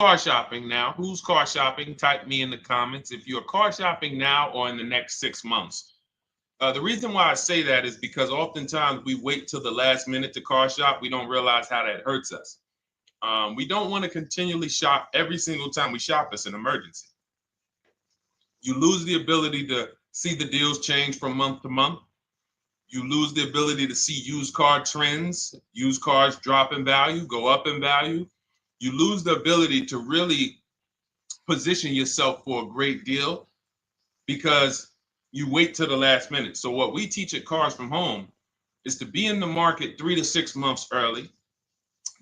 car shopping now? Who's car shopping? Type me in the comments if you're car shopping now or in the next 6 months. The reason why I say that is because oftentimes we wait till the last minute to car shop. We don't realize how that hurts us. We don't want to continually shop every single time we shop. It's an emergency. You lose the ability to see the deals change from month to month. You lose the ability to see used car trends, used cars drop in value, go up in value. You lose the ability to really position yourself for a great deal because you wait till the last minute. So what we teach at Cars from Home is to be in the market 3 to 6 months early.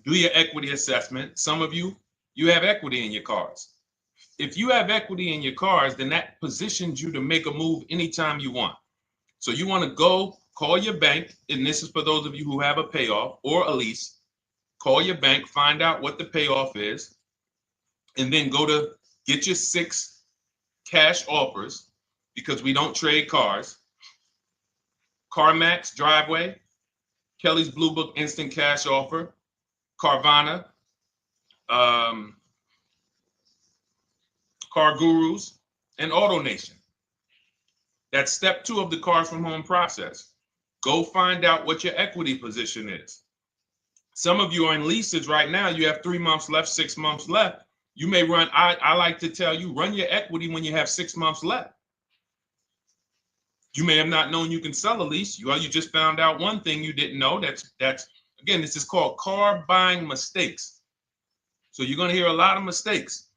Do your equity assessment. Some of you have equity in your cars. If you have equity in your cars, then that positions you to make a move anytime you want. So you want to go call your bank, and this is for those of you who have a payoff or a lease. Call your bank, find out what the payoff is, and then go to get your 6 cash offers, because we don't trade cars. CarMax, Driveway, Kelly's Blue Book Instant Cash Offer, Carvana, Car Gurus, and AutoNation. That's step 2 of the Cars from Home process. Go find out what your equity position is. Some of you are in leases right now. You have 3 months left, 6 months left. You may run, I like to tell you, run your equity when you have 6 months left. You may have not known you can sell a lease. You just found out one thing you didn't know. That's again, this is called car buying mistakes. So you're going to hear a lot of mistakes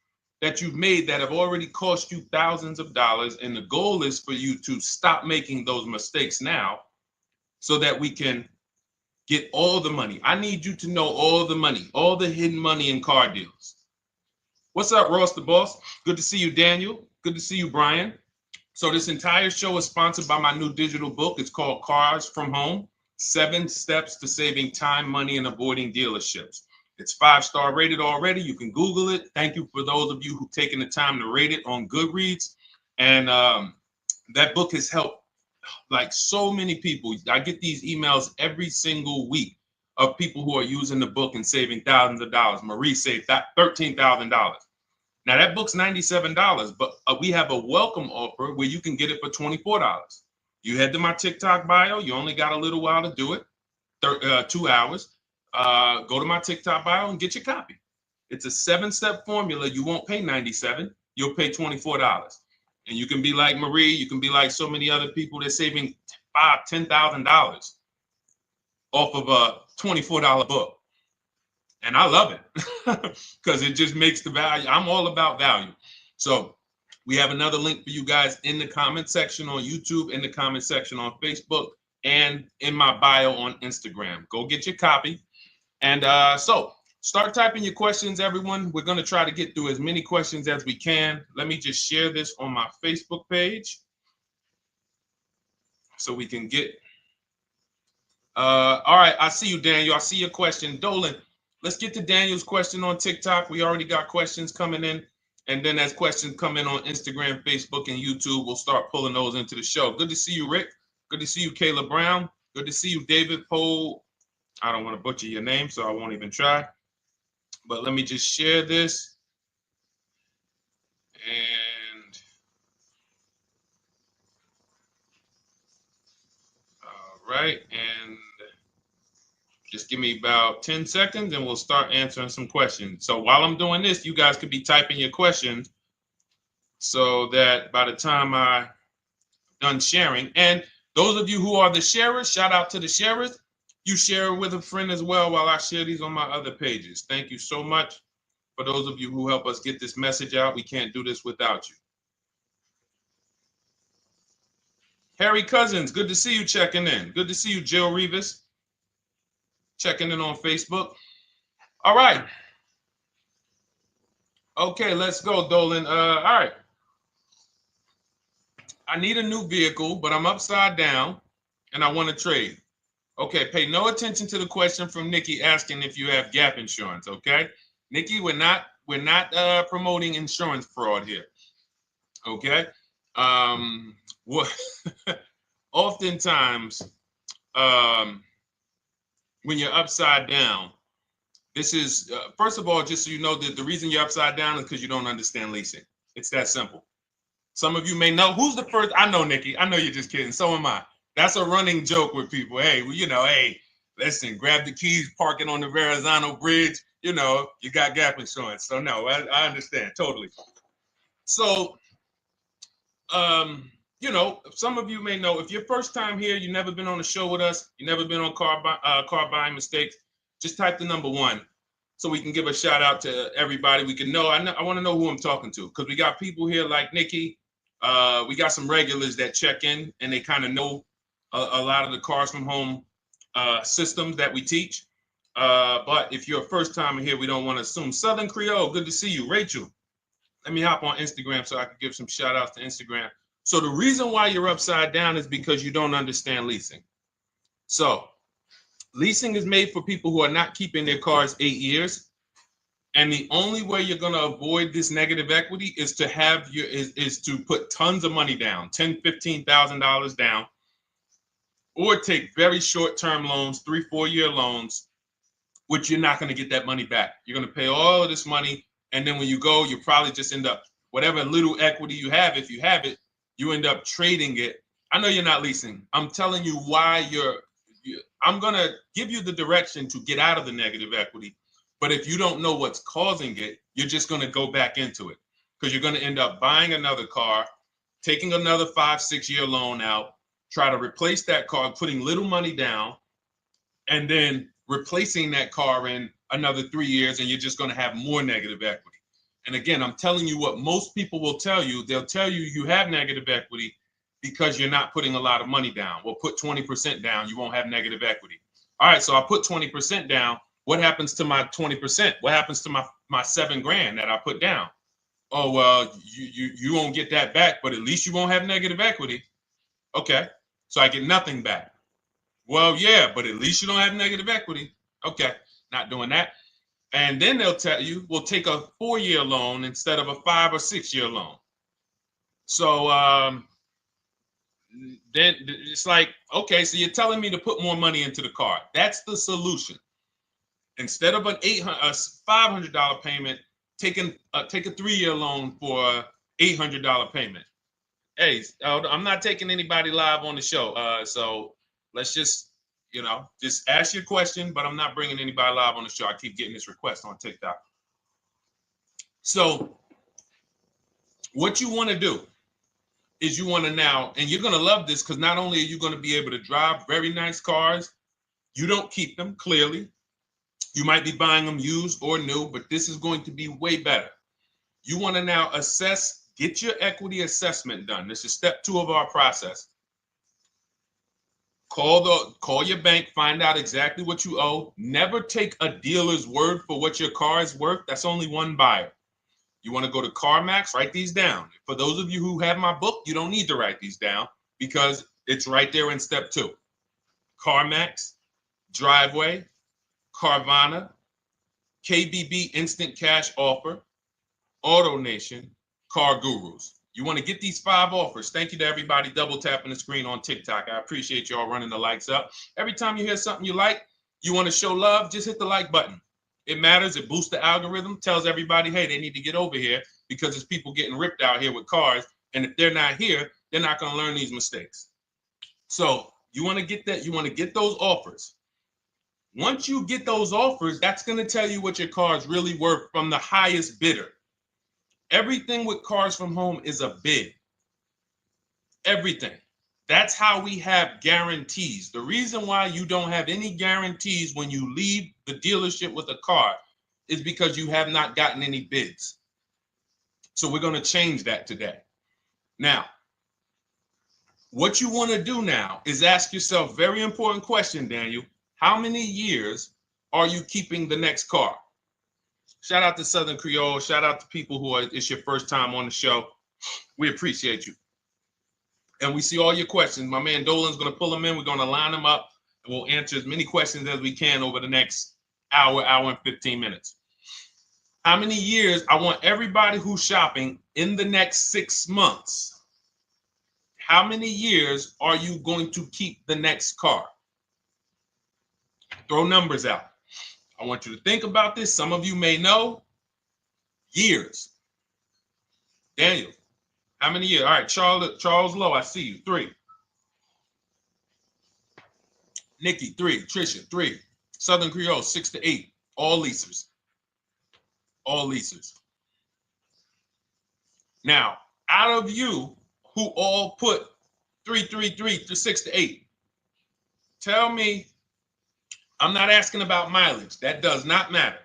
that you've made that have already cost you thousands of dollars. And the goal is for you to stop making those mistakes now so that we can get all the money. I need you to know all the money, all the hidden money in car deals. What's up, Ross the Boss? Good to see you, Daniel. Good to see you, Brian. So this entire show is sponsored by my new digital book. It's called Cars from Home, 7 Steps to Saving Time, Money, and Avoiding Dealerships. It's 5-star rated already. You can Google it. Thank you for those of you who've taken the time to rate it on Goodreads. And that book has helped like so many people. I get these emails every single week of people who are using the book and saving thousands of dollars. Marie saved $13,000. Now that book's $97, but we have a welcome offer where you can get it for $24. You head to my TikTok bio. You only got a little while to do it, 2 hours. Go to my TikTok bio and get your copy. It's a 7-step formula. You won't pay $97. You'll pay $24. And you can be like Marie. You can be like so many other people. They're saving $5,000, $10,000 off of a $24 book. And I love it because it just makes the value. I'm all about value. So we have another link for you guys in the comment section on YouTube, in the comment section on Facebook, and in my bio on Instagram. Go get your copy. And so start typing your questions, everyone. We're going to try to get through as many questions as we can. Let me just share this on my Facebook page so we can get. All right. I see you, Daniel. I see your question. Dolan, let's get to Daniel's question on TikTok. We already got questions coming in. And then as questions come in on Instagram, Facebook, and YouTube, we'll start pulling those into the show. Good to see you, Rick. Good to see you, Kayla Brown. Good to see you, David Poe. I don't want to butcher your name, so I won't even try. But let me just share this. And all right. And just give me about 10 seconds and we'll start answering some questions. So while I'm doing this, you guys could be typing your questions so that by the time I'm done sharing, and those of you who are the sharers, shout out to the sharers. You share it with a friend as well while I share these on my other pages. Thank you so much for those of you who help us get this message out. We can't do this without you. Harry Cousins, good to see you checking in. Good to see you, Jill Rivas, checking in on Facebook. All right. Okay, let's go, Dolan. All right. I need a new vehicle, but I'm upside down and I want to trade. Okay, pay no attention to the question from Nikki asking if you have gap insurance, okay? Nikki, we're not promoting insurance fraud here, okay? What oftentimes when you're upside down, This is, first of all, just so you know, that the reason you're upside down is because you don't understand leasing. It's that simple. Some of you may know who's the first. I know, Nikki. I know you're just kidding. So am I. That's a running joke with people. Hey, well, hey, listen, grab the keys, park it on the Verrazano Bridge. You got gap insurance. So no, I understand totally. So, some of you may know, if you're first time here, you've never been on a show with us, you've never been on car buying mistakes, just type the number 1 so we can give a shout out to everybody. We can know. I want to know who I'm talking to, because we got people here like Nikki. We got some regulars that check in and they kind of know a lot of the Cars from Home systems that we teach. But if you're a first timer here, we don't want to assume. Southern Creole, good to see you. Rachel, let me hop on Instagram so I can give some shout outs to Instagram. So the reason why you're upside down is because you don't understand leasing. So leasing is made for people who are not keeping their cars 8 years. And the only way you're going to avoid this negative equity is to is to put tons of money down, $10,000, $15,000 down, or take very short-term loans, 3-4 year loans, which you're not going to get that money back. You're going to pay all of this money. And then when you go, you probably just end up, whatever little equity you have, if you have it, you end up trading it. I know you're not leasing. I'm telling you why I'm going to give you the direction to get out of the negative equity. But if you don't know what's causing it, you're just going to go back into it, because you're going to end up buying another car, taking another 5-6 year loan out, try to replace that car, putting little money down, and then replacing that car in another 3 years, and you're just going to have more negative equity. And again, I'm telling you what most people will tell you. They'll tell you you have negative equity because you're not putting a lot of money down. Well, put 20% down, you won't have negative equity. All right, so I put 20% down. What happens to my 20%? What happens to my $7,000 that I put down? Oh, well, you won't get that back, but at least you won't have negative equity. Okay, so I get nothing back. Well, yeah, but at least you don't have negative equity. Okay, not doing that. And then they'll tell you, we'll take a 4-year loan instead of a 5 or 6 year loan. So then it's like, okay, so you're telling me to put more money into the car. That's the solution. Instead of a $500 payment, take a 3-year loan for a $800 payment. Hey, I'm not taking anybody live on the show. So let's just ask your question, but I'm not bringing anybody live on the show. I keep getting this request on TikTok. So what you want to do is you want to now, and you're going to love this, because not only are you going to be able to drive very nice cars, you don't keep them, clearly. You might be buying them used or new, but this is going to be way better. You want to now assess, get your equity assessment done. This is step 2 of our process. Call your bank, find out exactly what you owe. Never take a dealer's word for what your car is worth. That's only one buyer. You want to go to CarMax, write these down. For those of you who have my book, you don't need to write these down because it's right there in step 2. CarMax, Driveway, Carvana, KBB Instant Cash Offer, AutoNation, Car Gurus. You want to get these 5 offers. Thank you to everybody double tapping the screen on TikTok. I appreciate y'all running the likes up. Every time you hear something you like, you want to show love, just hit the like button. It matters. It boosts the algorithm, tells everybody, hey, they need to get over here because there's people getting ripped out here with cars. And if they're not here, they're not going to learn these mistakes. So you want to get that. You want to get those offers. Once you get those offers, that's going to tell you what your car is really worth from the highest bidder. Everything with Cars from Home is a bid. Everything. That's how we have guarantees. The reason why you don't have any guarantees when you leave the dealership with a car is because you have not gotten any bids. So we're going to change that today. Now, what you want to do now is ask yourself, very important question, Daniel. How many years are you keeping the next car? Shout out to Southern Creole. Shout out to people who it's your first time on the show. We appreciate you. And we see all your questions. My man Dolan's going to pull them in. We're going to line them up. And we'll answer as many questions as we can over the next hour and 15 minutes. How many years? I want everybody who's shopping in the next 6 months. How many years are you going to keep the next car? Throw numbers out. I want you to think about this. Some of you may know. Years. Daniel, how many years? All right, Charles Lowe, I see you. 3. Nikki, 3. Trisha, 3. Southern Creole, 6 to 8. All leasers. All leasers. Now, out of you who all put 3 to 6 to 8, tell me, I'm not asking about mileage. That does not matter.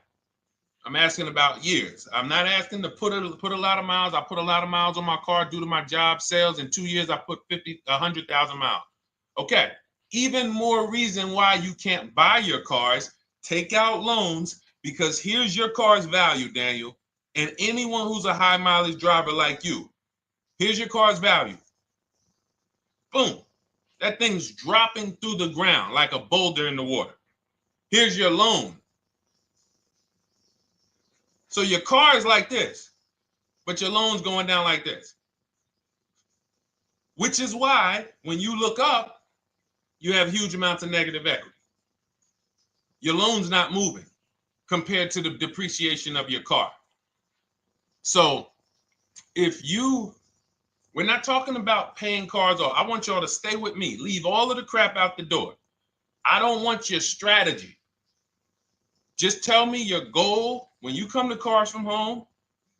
I'm asking about years. I'm not asking to put a lot of miles. I put a lot of miles on my car due to my job sales. In 2 years, I put 100,000 miles. Okay. Even more reason why you can't buy your cars. Take out loans, because here's your car's value, Daniel. And anyone who's a high mileage driver like you, here's your car's value. Boom. That thing's dropping through the ground like a boulder in the water. Here's your loan. So your car is like this, but your loan's going down like this. Which is why when you look up, you have huge amounts of negative equity. Your loan's not moving compared to the depreciation of your car. So we're not talking about paying cars off. I want y'all to stay with me. Leave all of the crap out the door. I don't want your strategy. Just tell me your goal. When you come to Cars from Home,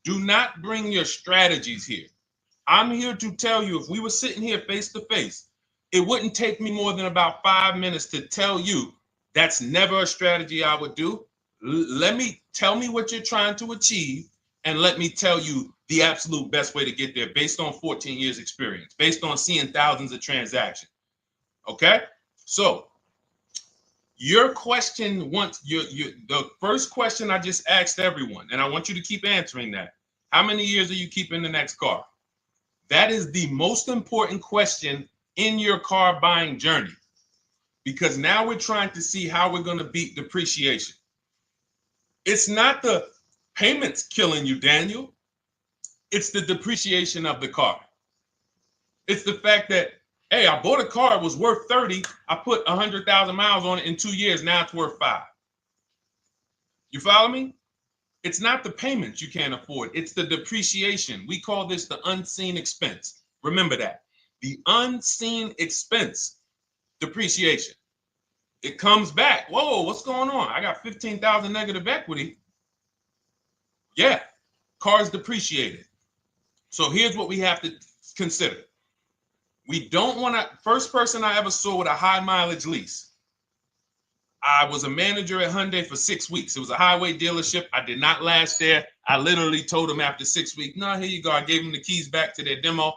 do not bring your strategies here. I'm here to tell you, if we were sitting here face to face, it wouldn't take me more than about 5 minutes to tell you that's never a strategy I would do. Tell me what you're trying to achieve, and let me tell you the absolute best way to get there based on 14 years experience, based on seeing thousands of transactions. Okay? So your question, the first question I just asked everyone, and I want you to keep answering that. How many years are you keeping the next car? That is the most important question in your car buying journey, because now we're trying to see how we're going to beat depreciation. It's not the payments killing you, Daniel. It's the depreciation of the car. It's the fact that, hey, I bought a car, it was worth 30. I put 100,000 miles on it in 2 years. Now it's worth 5. You follow me? It's not the payments you can't afford. It's the depreciation. We call this the unseen expense. Remember that. The unseen expense, depreciation. It comes back. Whoa, what's going on? I got 15,000 negative equity. Yeah, car's depreciated. So here's what we have to consider. We don't want to, first person I ever saw with a high mileage lease. I was a manager at Hyundai for 6 weeks. It was a highway dealership. I did not last there. I literally told them after 6 weeks, no, here you go. I gave them the keys back to their demo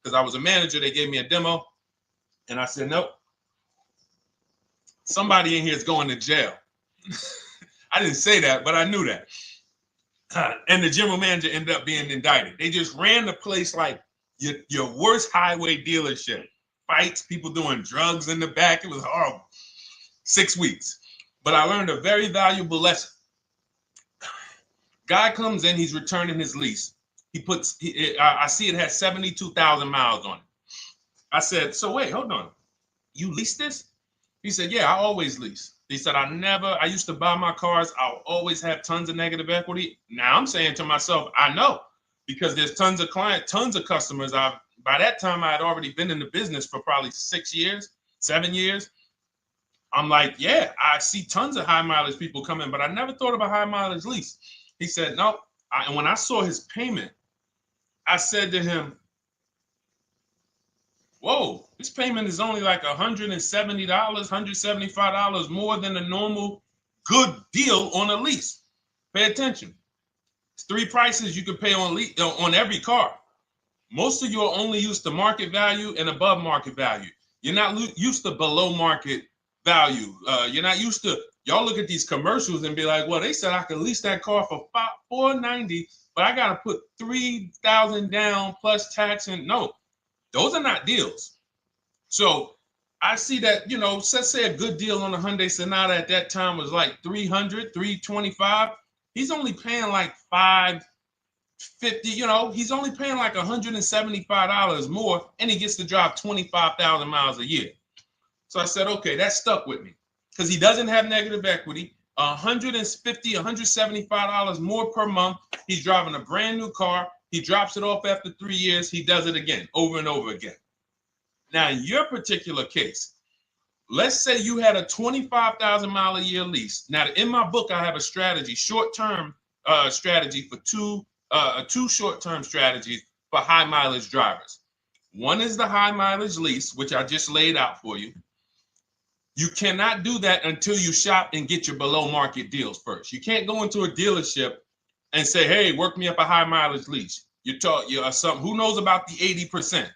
because I was a manager. They gave me a demo. And I said, nope. Somebody in here is going to jail. I didn't say that, but I knew that. And the general manager ended up being indicted. They just ran the place like your worst highway dealership. Fights, people doing drugs in the back. It was horrible. 6 weeks. But I learned a very valuable lesson. Guy comes in, he's returning his lease. I see it has 72,000 miles on it. I said, so wait, hold on. You leased this? He said, yeah, I always lease. He said, I used to buy my cars. I'll always have tons of negative equity. Now I'm saying to myself, I know, because there's tons of clients, tons of customers. By that time, I had already been in the business for probably 6 years, 7 years. I'm like, yeah, I see tons of high mileage people come in, but I never thought of a high mileage lease. He said, no. And when I saw his payment, I said to him, whoa, this payment is only like $170, $175 more than a normal good deal on a lease. Pay attention. It's 3 prices you can pay on every car. Most of you are only used to market value and above market value. You're not used to below market value. You're not used to, y'all look at these commercials and be like, well, they said I could lease that car for $490, but I got to put $3,000 down plus tax. And no, those are not deals. So I see that, let's say a good deal on a Hyundai Sonata at that time was like $300, $325. He's only paying like $550, he's only paying like $175 more, and he gets to drive 25,000 miles a year. So I said, okay, that stuck with me because he doesn't have negative equity. $150, $175 more per month. He's driving a brand new car. He drops it off after 3 years. He does it again, over and over again. Now, in your particular case, let's say you had a 25,000 mile a year lease. Now, in my book, I have a strategy, short-term strategy for two short-term strategies for high mileage drivers. One is the high mileage lease, which I just laid out for you. You cannot do that until you shop and get your below market deals first. You can't go into a dealership and say, hey, work me up a high mileage lease. You're who knows about the 80%?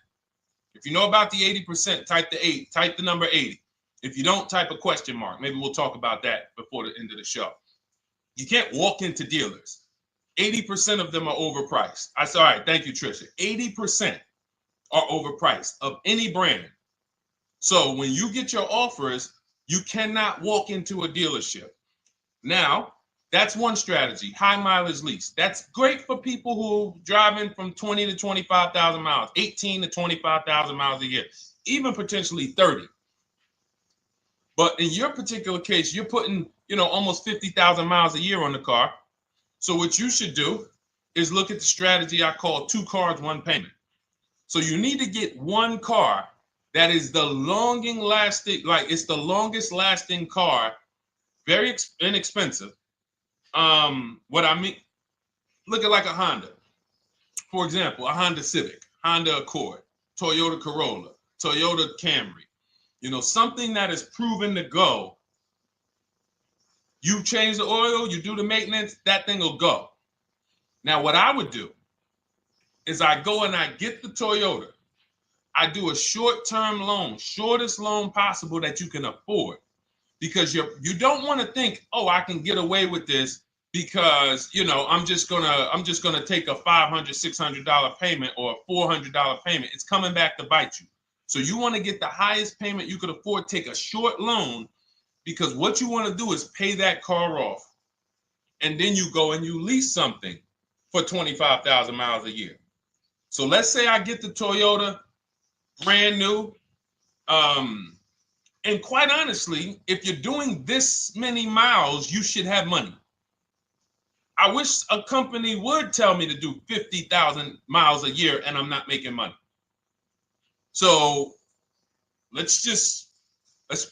If you know about the 80%, type the number 80. If you don't, type a question mark. Maybe we'll talk about that before the end of the show. You can't walk into dealers. 80% of them are overpriced. I said, all right, thank you, Trisha. 80% are overpriced of any brand. So when you get your offers, you cannot walk into a dealership. Now, that's one strategy, high mileage lease. That's great for people who are driving from 20 to 25,000 miles, 18 to 25,000 miles a year, even potentially 30. But in your particular case, you're putting, almost 50,000 miles a year on the car. So what you should do is look at the strategy I call 2 cars, 1 payment. So you need to get one car that is the longest lasting car, very inexpensive. What I mean, look at like a Honda. For example, a Honda Civic, Honda Accord, Toyota Corolla, Toyota Camry. Something that is proven to go. You change the oil, you do the maintenance, that thing will go. Now, what I would do is I go and I get the Toyota. I do a short-term loan, shortest loan possible that you can afford, because you don't want to think, oh, I can get away with this because I'm just gonna take a $500, $600 payment or a $400 payment. It's coming back to bite you. So you want to get the highest payment you could afford, take a short loan, because what you want to do is pay that car off, and then you go and you lease something for 25,000 miles a year. So let's say I get the Toyota brand new. And quite honestly, if you're doing this many miles, you should have money. I wish a company would tell me to do 50,000 miles a year and I'm not making money. So let's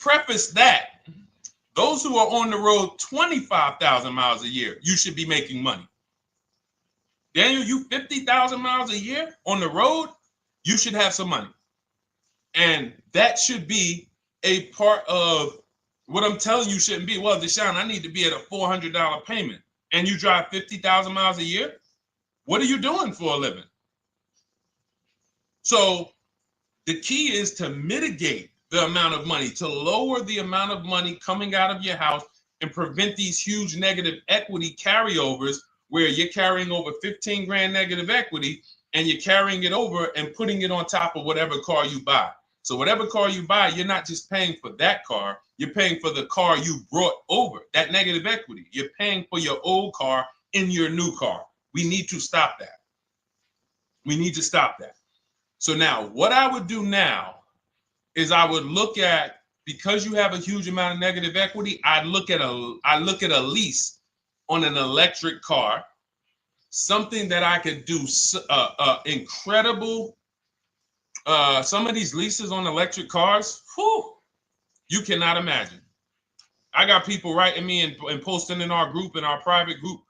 preface that. Those who are on the road 25,000 miles a year, you should be making money. Daniel, you 50,000 miles a year on the road, you should have some money. And that should be a part of what I'm telling you shouldn't be. Well, Deshone, I need to be at a $400 payment. And you drive 50,000 miles a year? What are you doing for a living? So the key is to mitigate the amount of money, to lower the amount of money coming out of your house and prevent these huge negative equity carryovers where you're carrying over 15 grand negative equity and you're carrying it over and putting it on top of whatever car you buy. So whatever car you buy, you're not just paying for that car, you're paying for the car you brought over, that negative equity. You're paying for your old car in your new car. We need to stop that. We need to stop that. So now what I would do now is I would look at, because you have a huge amount of negative equity, I look at a lease on an electric car, something that I could do incredible. Some of these leases on electric cars, you cannot imagine. I got people writing me and posting in our group, in our private group,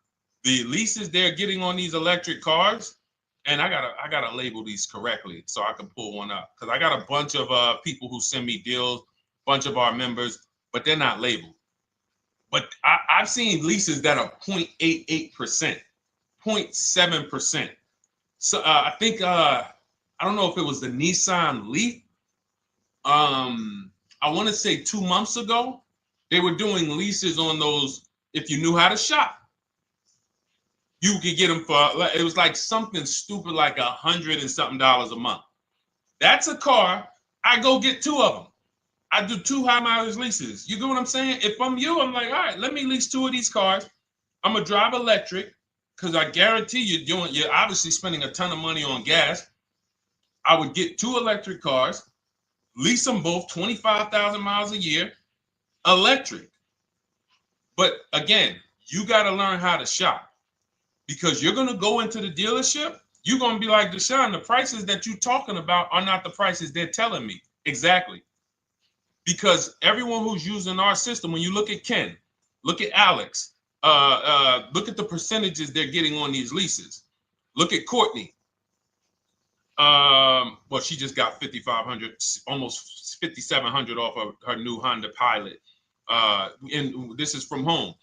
the leases they're getting on these electric cars. And I gotta label these correctly so I can pull one up, because I got a bunch of people who send me deals, bunch of our members, but they're not labeled. But I've seen leases that are 0.88%, 0.7%. So I think I don't know if it was the Nissan Leaf. I want to say 2 months ago, they were doing leases on those. If you knew how to shop, you could get them for, it was like something stupid like $100 and something a month. That's a car. I go get 2 of them. I do 2 high mileage leases. You get what I'm saying? If I'm you, I'm like, all right, let me lease 2 of these cars. I'm gonna drive electric, because I guarantee you're obviously spending a ton of money on gas. I would get 2 electric cars, lease them both 25,000 miles a year, electric. But again, you got to learn how to shop, because you're going to go into the dealership. You're going to be like, Deshone, the prices that you're talking about are not the prices they're telling me. Exactly. Because everyone who's using our system, when you look at Ken, look at Alex, look at the percentages they're getting on these leases. Look at Courtney. Well, she just got 5,500, almost 5,700 off of her new Honda Pilot. And this is from home.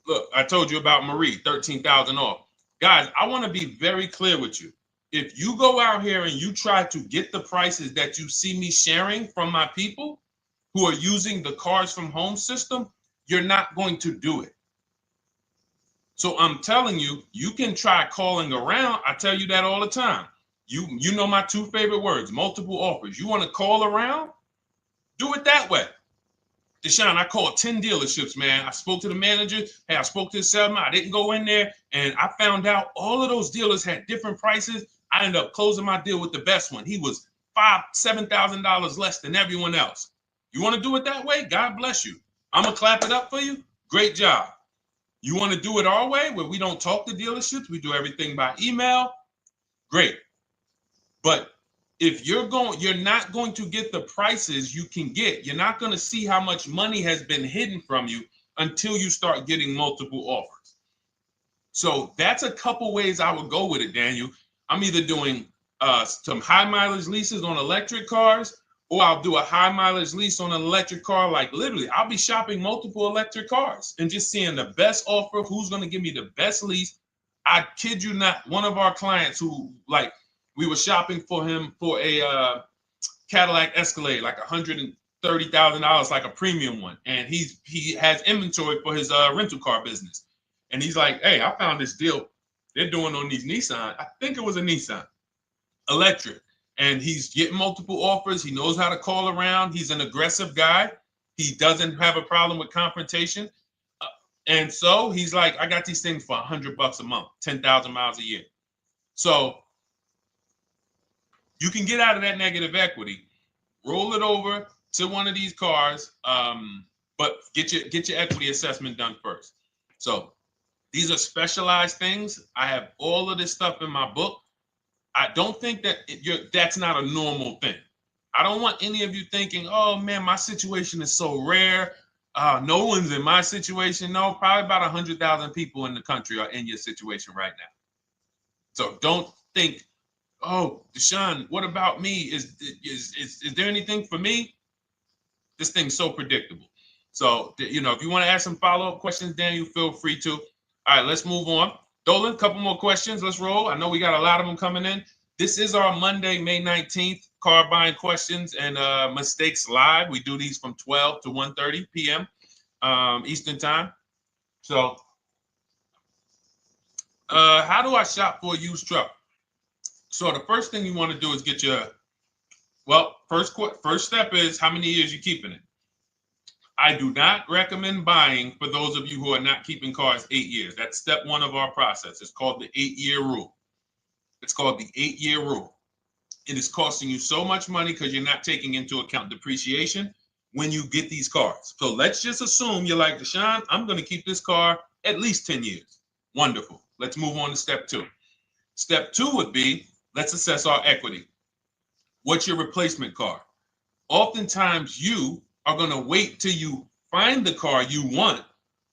Look, I told you about Marie, 13,000 off. Guys, I want to be very clear with you. If you go out here and you try to get the prices that you see me sharing from my people who are using the Cars from Home system, you're not going to do it. So I'm telling you, you can try calling around. I tell you that all the time. You know my two favorite words, multiple offers. You want to call around? Do it that way. Deshone, I called 10 dealerships, man. I spoke to the manager. Hey, I spoke to the salesman. I didn't go in there, and I found out all of those dealers had different prices. I ended up closing my deal with the best one. He was $7,000 less than everyone else. You want to do it that way? God bless you. I'm going to clap it up for you. Great job. You want to do it our way, where we don't talk to dealerships? We do everything by email? Great. But if you're not going to get the prices you can get. You're not going to see how much money has been hidden from you until you start getting multiple offers. So that's a couple ways I would go with it, Daniel. I'm either doing some high mileage leases on electric cars, or I'll do a high mileage lease on an electric car. Like literally, I'll be shopping multiple electric cars and just seeing the best offer, who's going to give me the best lease. I kid you not, one of our clients who we were shopping for him for a Cadillac Escalade, like $130,000, like a premium one. And he has inventory for his rental car business. And he's like, hey, I found this deal they're doing on these Nissan. I think it was a Nissan electric. And he's getting multiple offers. He knows how to call around. He's an aggressive guy. He doesn't have a problem with confrontation. And so he's like, I got these things for $100 a month, 10,000 miles a year. So you can get out of that negative equity, roll it over to one of these cars, but get your equity assessment done first. So these are specialized things. I have all of this stuff in my book. I don't think that that's not a normal thing. I don't want any of you thinking, oh man, my situation is so rare. No one's in my situation. No, probably about 100,000 people in the country are in your situation right now. So don't think, oh, Deshone, what about me? Is there anything for me? This thing's so predictable. So, if you want to ask some follow-up questions, Daniel, feel free to. All right, let's move on. Dolan, a couple more questions. Let's roll. I know we got a lot of them coming in. This is our Monday, May 19th, car buying questions and mistakes live. We do these from 12 to 1:30 p.m. Eastern time. So, how do I shop for a used truck? So the first thing you want to do is get first step is how many years you keeping it. I do not recommend buying for those of you who are not keeping cars 8 years. That's step one of our process. It's called the 8-year rule. It's called the 8-year rule. It is costing you so much money because you're not taking into account depreciation when you get these cars. So let's just assume you're like, Deshone, I'm going to keep this car at least 10 years. Wonderful. Let's move on to step two. Step two would be, let's assess our equity. What's your replacement car? Oftentimes you are going to wait till you find the car you want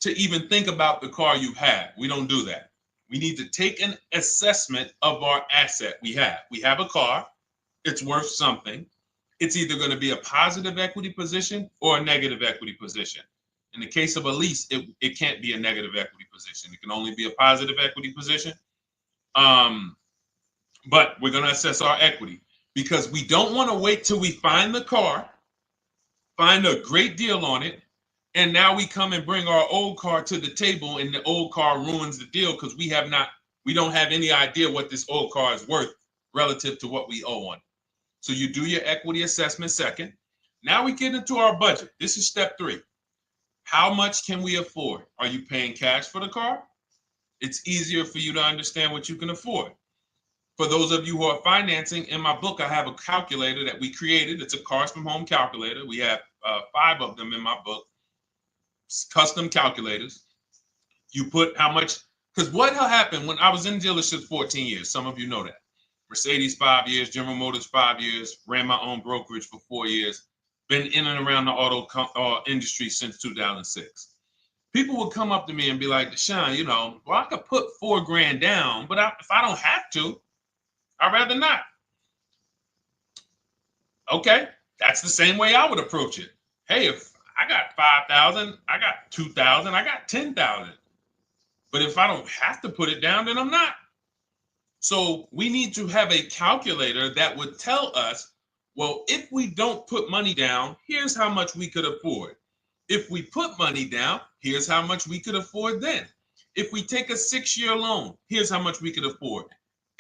to even think about the car you have. We don't do that. We need to take an assessment of our asset we have. We have a car. It's worth something. It's either going to be a positive equity position or a negative equity position. In the case of a lease, it can't be a negative equity position. It can only be a positive equity position. But we're going to assess our equity because we don't want to wait till we find the car, find a great deal on it, and now we come and bring our old car to the table and the old car ruins the deal because we don't have any idea what this old car is worth relative to what we owe on it. So you do your equity assessment second. Now we get into our budget. This is step three. How much can we afford? Are you paying cash for the car? It's easier for you to understand what you can afford. For those of you who are financing, in my book, I have a calculator that we created. It's a Cars from Home calculator. We have 5 of them in my book, custom calculators. You put how much, because what happened when I was in dealerships 14 years, some of you know that. Mercedes 5 years, General Motors 5 years, ran my own brokerage for 4 years, been in and around the auto industry since 2006. People would come up to me and be like, Deshone, you know, well, I could put $4,000 down, but if I don't have to, I'd rather not. Okay, that's the same way I would approach it. Hey, if I got 5,000, I got 2,000, I got 10,000. But if I don't have to put it down, then I'm not. So we need to have a calculator that would tell us, well, if we don't put money down, here's how much we could afford. If we put money down, here's how much we could afford then. If we take a 6-year loan, here's how much we could afford.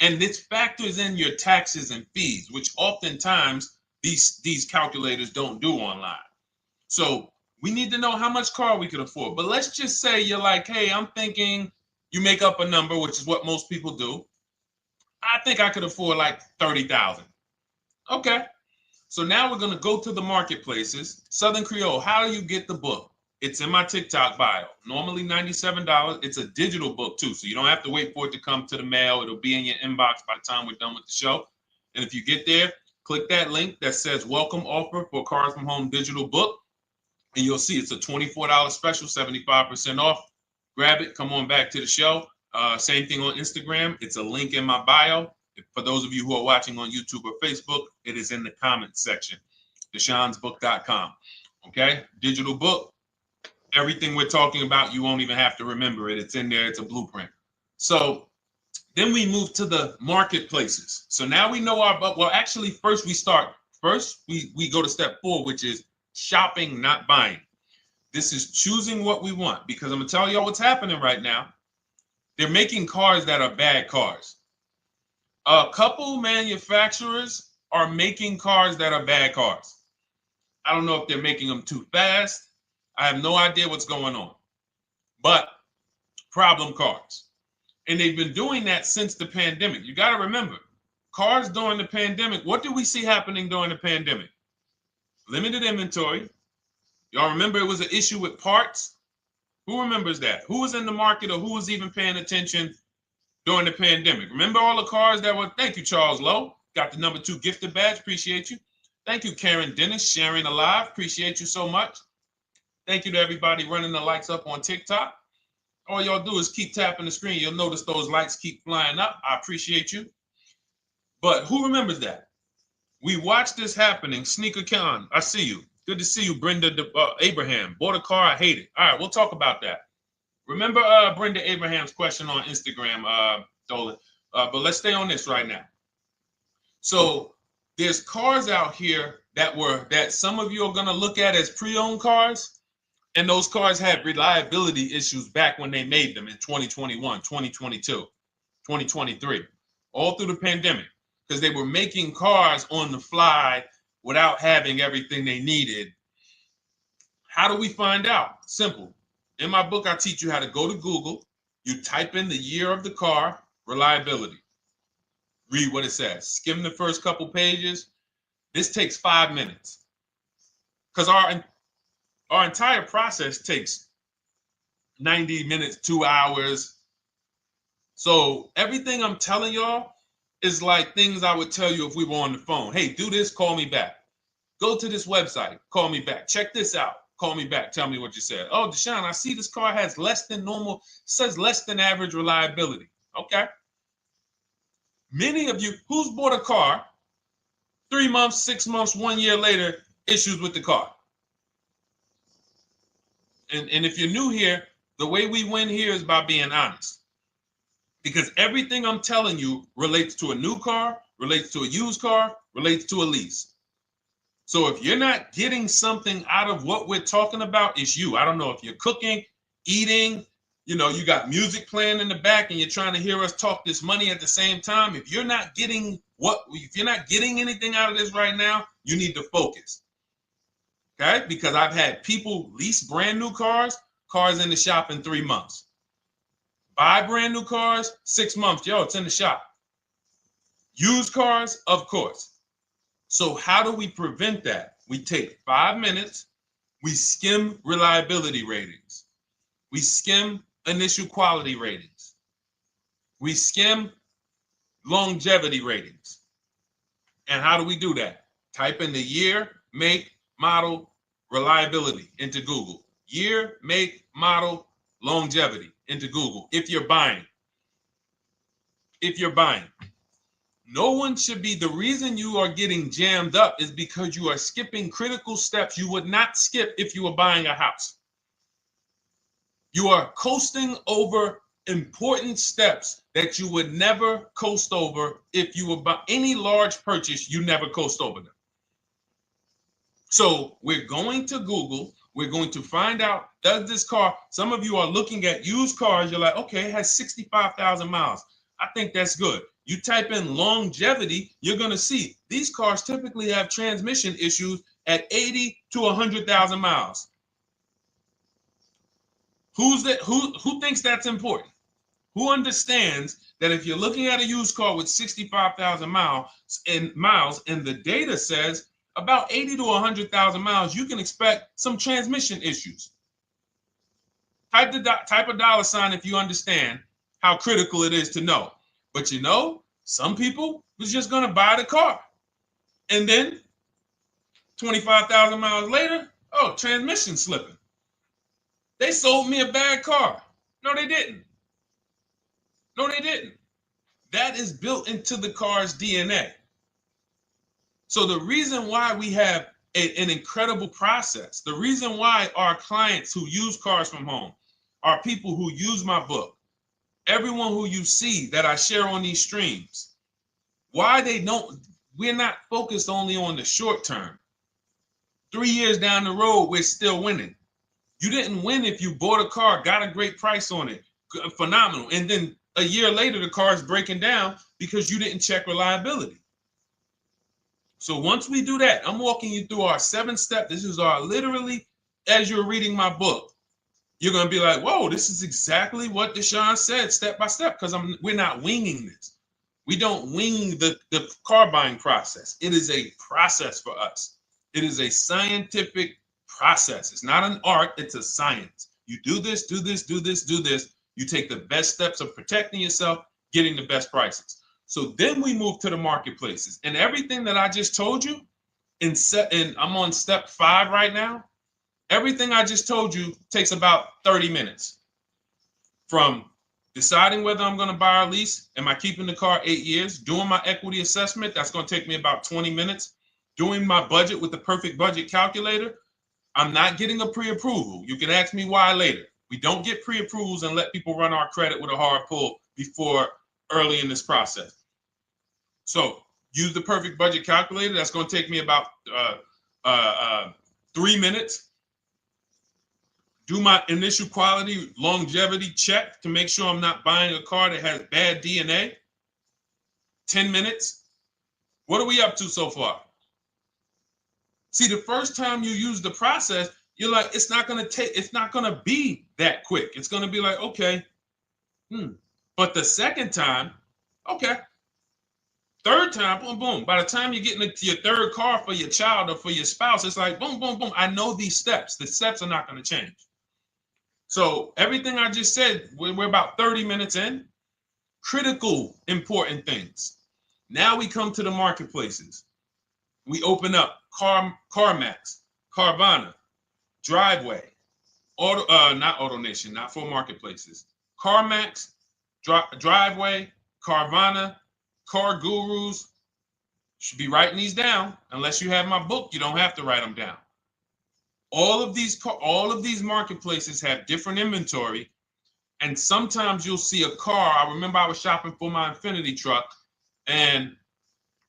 And this factors in your taxes and fees, which oftentimes these calculators don't do online. So we need to know how much car we could afford. But let's just say you're like, hey, I'm thinking, you make up a number, which is what most people do. I think I could afford like 30,000. Okay. So now we're going to go to the marketplaces. Southern Creole, how do you get the book? It's in my TikTok bio. Normally $97. It's a digital book too, so you don't have to wait for it to come to the mail. It'll be in your inbox by the time we're done with the show. And if you get there, click that link that says welcome offer for Cars from Home digital book. And you'll see it's a $24 special, 75% off. Grab it. Come on back to the show. Same thing on Instagram. It's a link in my bio. For those of you who are watching on YouTube or Facebook, it is in the comments section. DeshonesBook.com. Okay? Digital book. Everything we're talking about, you won't even have to remember it. It's in there. It's a blueprint. So then we move to the marketplaces. So now we know well, actually, first we go to step 4, which is shopping, not buying. This is choosing what we want, because I'm going to tell y'all what's happening right now. They're making cars that are bad cars. A couple manufacturers are making cars that are bad cars. I don't know if they're making them too fast. I have no idea what's going on. But problem cars. And they've been doing that since the pandemic. You got to remember, cars during the pandemic, what did we see happening during the pandemic? Limited inventory. Y'all remember it was an issue with parts? Who remembers that? Who was in the market or who was even paying attention during the pandemic? Remember all the cars that were, thank you, Charles Lowe. Got the number 2 gifted badge, appreciate you. Thank you, Karen Dennis, sharing alive, appreciate you so much. Thank you to everybody running the likes up on TikTok. All y'all do is keep tapping the screen. You'll notice those likes keep flying up. I appreciate you. But who remembers that? We watched this happening. Sneaker Con, I see you. Good to see you, Brenda Abraham. Bought a car, I hate it. All right, we'll talk about that. Remember Brenda Abraham's question on Instagram, Dolan. But let's stay on this right now. So there's cars out here that some of you are going to look at as pre-owned cars. And those cars had reliability issues back when they made them in 2021, 2022, 2023, all through the pandemic, because they were making cars on the fly without having everything they needed. How do we find out? Simple. In my book, I teach you how to go to Google. You type in the year of the car, reliability. Read what it says. Skim the first couple pages. This takes 5 minutes. Because our entire process takes 90 minutes, 2 hours. So everything I'm telling y'all is like things I would tell you if we were on the phone. Hey, do this, call me back. Go to this website, call me back. Check this out, call me back. Tell me what you said. Oh, Deshone, I see this car has less than normal, says less than average reliability. Okay. Many of you, who's bought a car 3 months, 6 months, 1 year later, issues with the car? And if you're new here, the way we win here is by being honest. Because everything I'm telling you relates to a new car, relates to a used car, relates to a lease. So if you're not getting something out of what we're talking about, it's you. I don't know if you're cooking, eating, you got music playing in the back and you're trying to hear us talk this money at the same time. If you're not getting anything out of this right now, you need to focus. Okay? Because I've had people lease brand new cars in the shop in 3 months. Buy brand new cars, 6 months. Yo, it's in the shop. Used cars, of course. So how do we prevent that? We take 5 minutes We skim reliability ratings. We skim initial quality ratings. We skim longevity ratings. And how do we do that? Type in the year, make, model, reliability into Google. Year, make, model, longevity into Google. If you're buying. No one should be, the reason you are getting jammed up is because you are skipping critical steps you would not skip if you were buying a house. You are coasting over important steps that you would never coast over if you were buying any large purchase. You never coast over them. So we're going to Google. We're going to find out, does this car, some of you are looking at used cars. You're like, okay, it has 65,000 miles. I think that's good. You type in longevity, you're going to see these cars typically have transmission issues at 80 to 100,000 miles. Who thinks that's important? Who understands that if you're looking at a used car with 65,000 miles and the data says about 80 to 100,000 miles, you can expect some transmission issues. Type a dollar sign if you understand how critical it is to know. But you know, some people was just going to buy the car. And then 25,000 miles later, oh, transmission slipping. They sold me a bad car. No, they didn't. That is built into the car's DNA. So the reason why we have an incredible process, the reason why our clients who use cars from home are people who use my book, everyone who you see that I share on these streams, we're not focused only on the short term. 3 years down the road, we're still winning. You didn't win if you bought a car, got a great price on it, phenomenal. And then a year later, the car is breaking down because you didn't check reliability. So once we do that, I'm walking you through our 7-step. This is our literally, as you're reading my book, you're going to be like, whoa, this is exactly what Deshone said, step by step, because we're not winging this. We don't wing the car buying process. It is a process for us. It is a scientific process. It's not an art, it's a science. You do this, do this, do this, do this. You take the best steps of protecting yourself, getting the best prices. So then we move to the marketplaces. And everything that I just told you, and I'm on step 5 right now, everything I just told you takes about 30 minutes. From deciding whether I'm going to buy or lease, am I keeping the car 8 years, doing my equity assessment, that's going to take me about 20 minutes, doing my budget with the perfect budget calculator. I'm not getting a pre-approval. You can ask me why later. We don't get pre-approvals and let people run our credit with a hard pull before early in this process. So use the perfect budget calculator. That's going to take me about 3 minutes. Do my initial quality longevity check to make sure I'm not buying a car that has bad DNA. 10 minutes. What are we up to so far? See, the first time you use the process, you're like, it's not going to be that quick. It's going to be like, okay. But the second time, okay. Third time, boom, boom. By the time you're getting into your third car for your child or for your spouse, it's like, boom, boom, boom. I know these steps. The steps are not going to change. So everything I just said, we're about 30 minutes in. Critical, important things. Now we come to the marketplaces. We open up CarMax, Carvana, Driveway, not AutoNation, not for marketplaces. CarMax, Driveway, Carvana, Car Gurus. Should be writing these down. Unless you have my book, you don't have to write them down. All of these marketplaces have different inventory, and sometimes you'll see a car. I remember I was shopping for my Infinity truck, and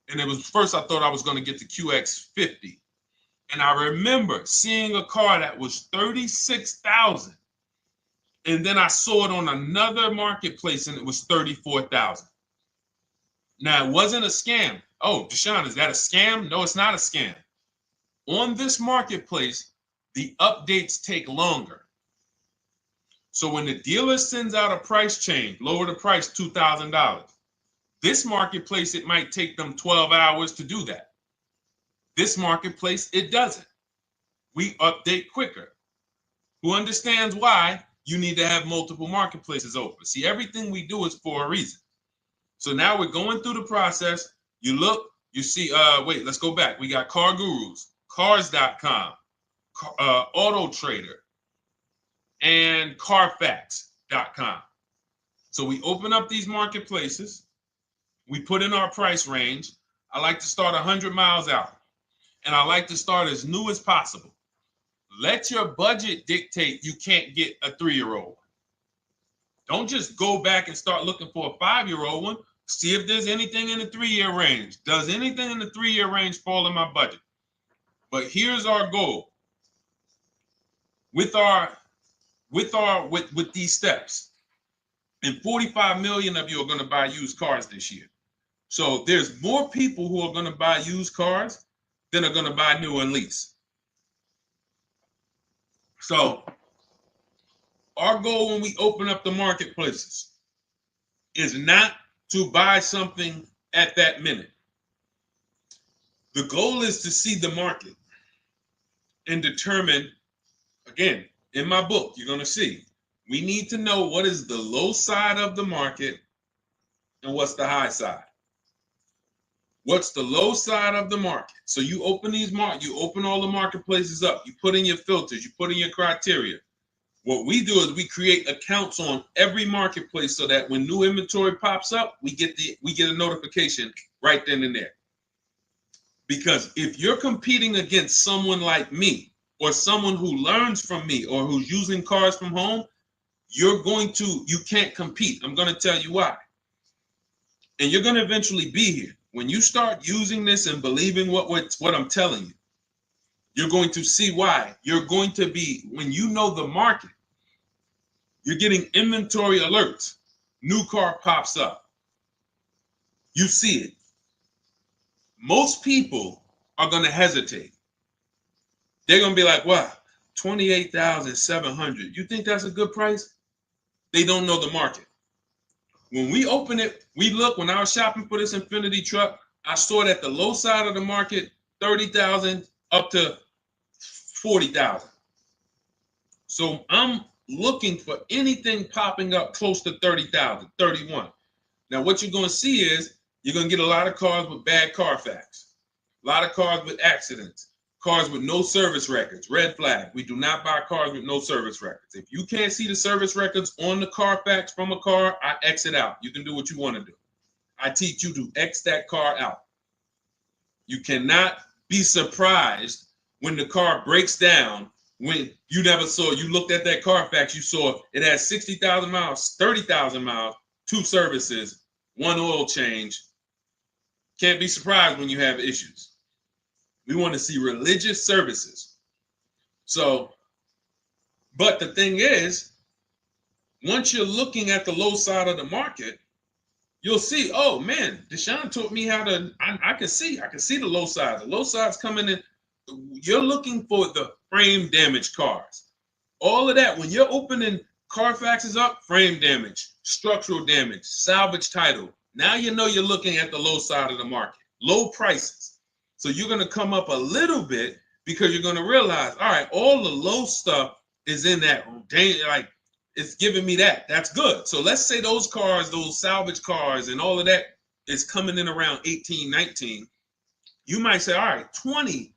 it was first I thought I was going to get the QX50, and I remember seeing a car that was $36,000, and then I saw it on another marketplace, and it was $34,000. Now it wasn't a scam. Oh, Deshone, is that a scam? No, it's not a scam. On this marketplace, the updates take longer. So when the dealer sends out a price change, lower the price $2,000. This marketplace, it might take them 12 hours to do that. This marketplace, it doesn't. we update quicker. Who understands why you need to have multiple marketplaces open? See, everything we do is for a reason. So now we're going through the process. You look, you see, wait, let's go back. We got Car Gurus, Cars.com, Auto Trader, and Carfax.com. So we open up these marketplaces. We put in our price range. I like to start 100 miles out, and I like to start as new as possible. Let your budget dictate you can't get a 3-year-old. Don't just go back and start looking for a 5-year-old one. See if there's anything in the 3-year range. Does anything in the 3-year range fall in my budget? But here's our goal. With these steps, and 45 million of you are going to buy used cars this year. So there's more people who are going to buy used cars than are going to buy new and lease. So our goal when we open up the marketplaces is not to buy something at that minute. The goal is to see the market and determine, again, in my book, you're going to see, we need to know what is the low side of the market and what's the high side. What's the low side of the market? So you open you open all the marketplaces up. You put in your filters. You put in your criteria. What we do is we create accounts on every marketplace so that when new inventory pops up, we get a notification right then and there. Because if you're competing against someone like me or someone who learns from me or who's using cars from home, you can't compete. I'm going to tell you why. And you're going to eventually be here. When you start using this and believing what I'm telling you, you're going to see why. You're going to be, when you know the market, you're getting inventory alerts. New car pops up. You see it. Most people are going to hesitate. They're going to be like, wow, $28,700. You think that's a good price? They don't know the market. When we open it, we look, when I was shopping for this Infiniti truck, I saw it at the low side of the market, $30,000 up to $40,000. So I'm looking for anything popping up close to $30,000, $31,000. Now what you're going to see is you're going to get a lot of cars with bad Carfax, a lot of cars with accidents, cars with no service records, red flag. We do not buy cars with no service records. If you can't see the service records on the Carfax from a car, I exit out. You can do what you want to do. I teach you to X that car out. You cannot be surprised when the car breaks down when you looked at that Carfax, you saw it has 60,000 miles, 30,000 miles, 2 services, 1 oil change. Can't be surprised when you have issues. We want to see religious services. So, but the thing is, once you're looking at the low side of the market, you'll see, oh man, Deshone taught me how to, I can see the low side. The low side's coming in. You're looking for the frame damage cars. All of that, when you're opening Carfaxes up, frame damage, structural damage, salvage title. Now you know you're looking at the low side of the market, low prices. So you're going to come up a little bit because you're going to realize, all right, all the low stuff is in that, like, it's giving me that. That's good. So let's say those cars, those salvage cars and all of that is coming in around 18, 19. You might say, all right, 20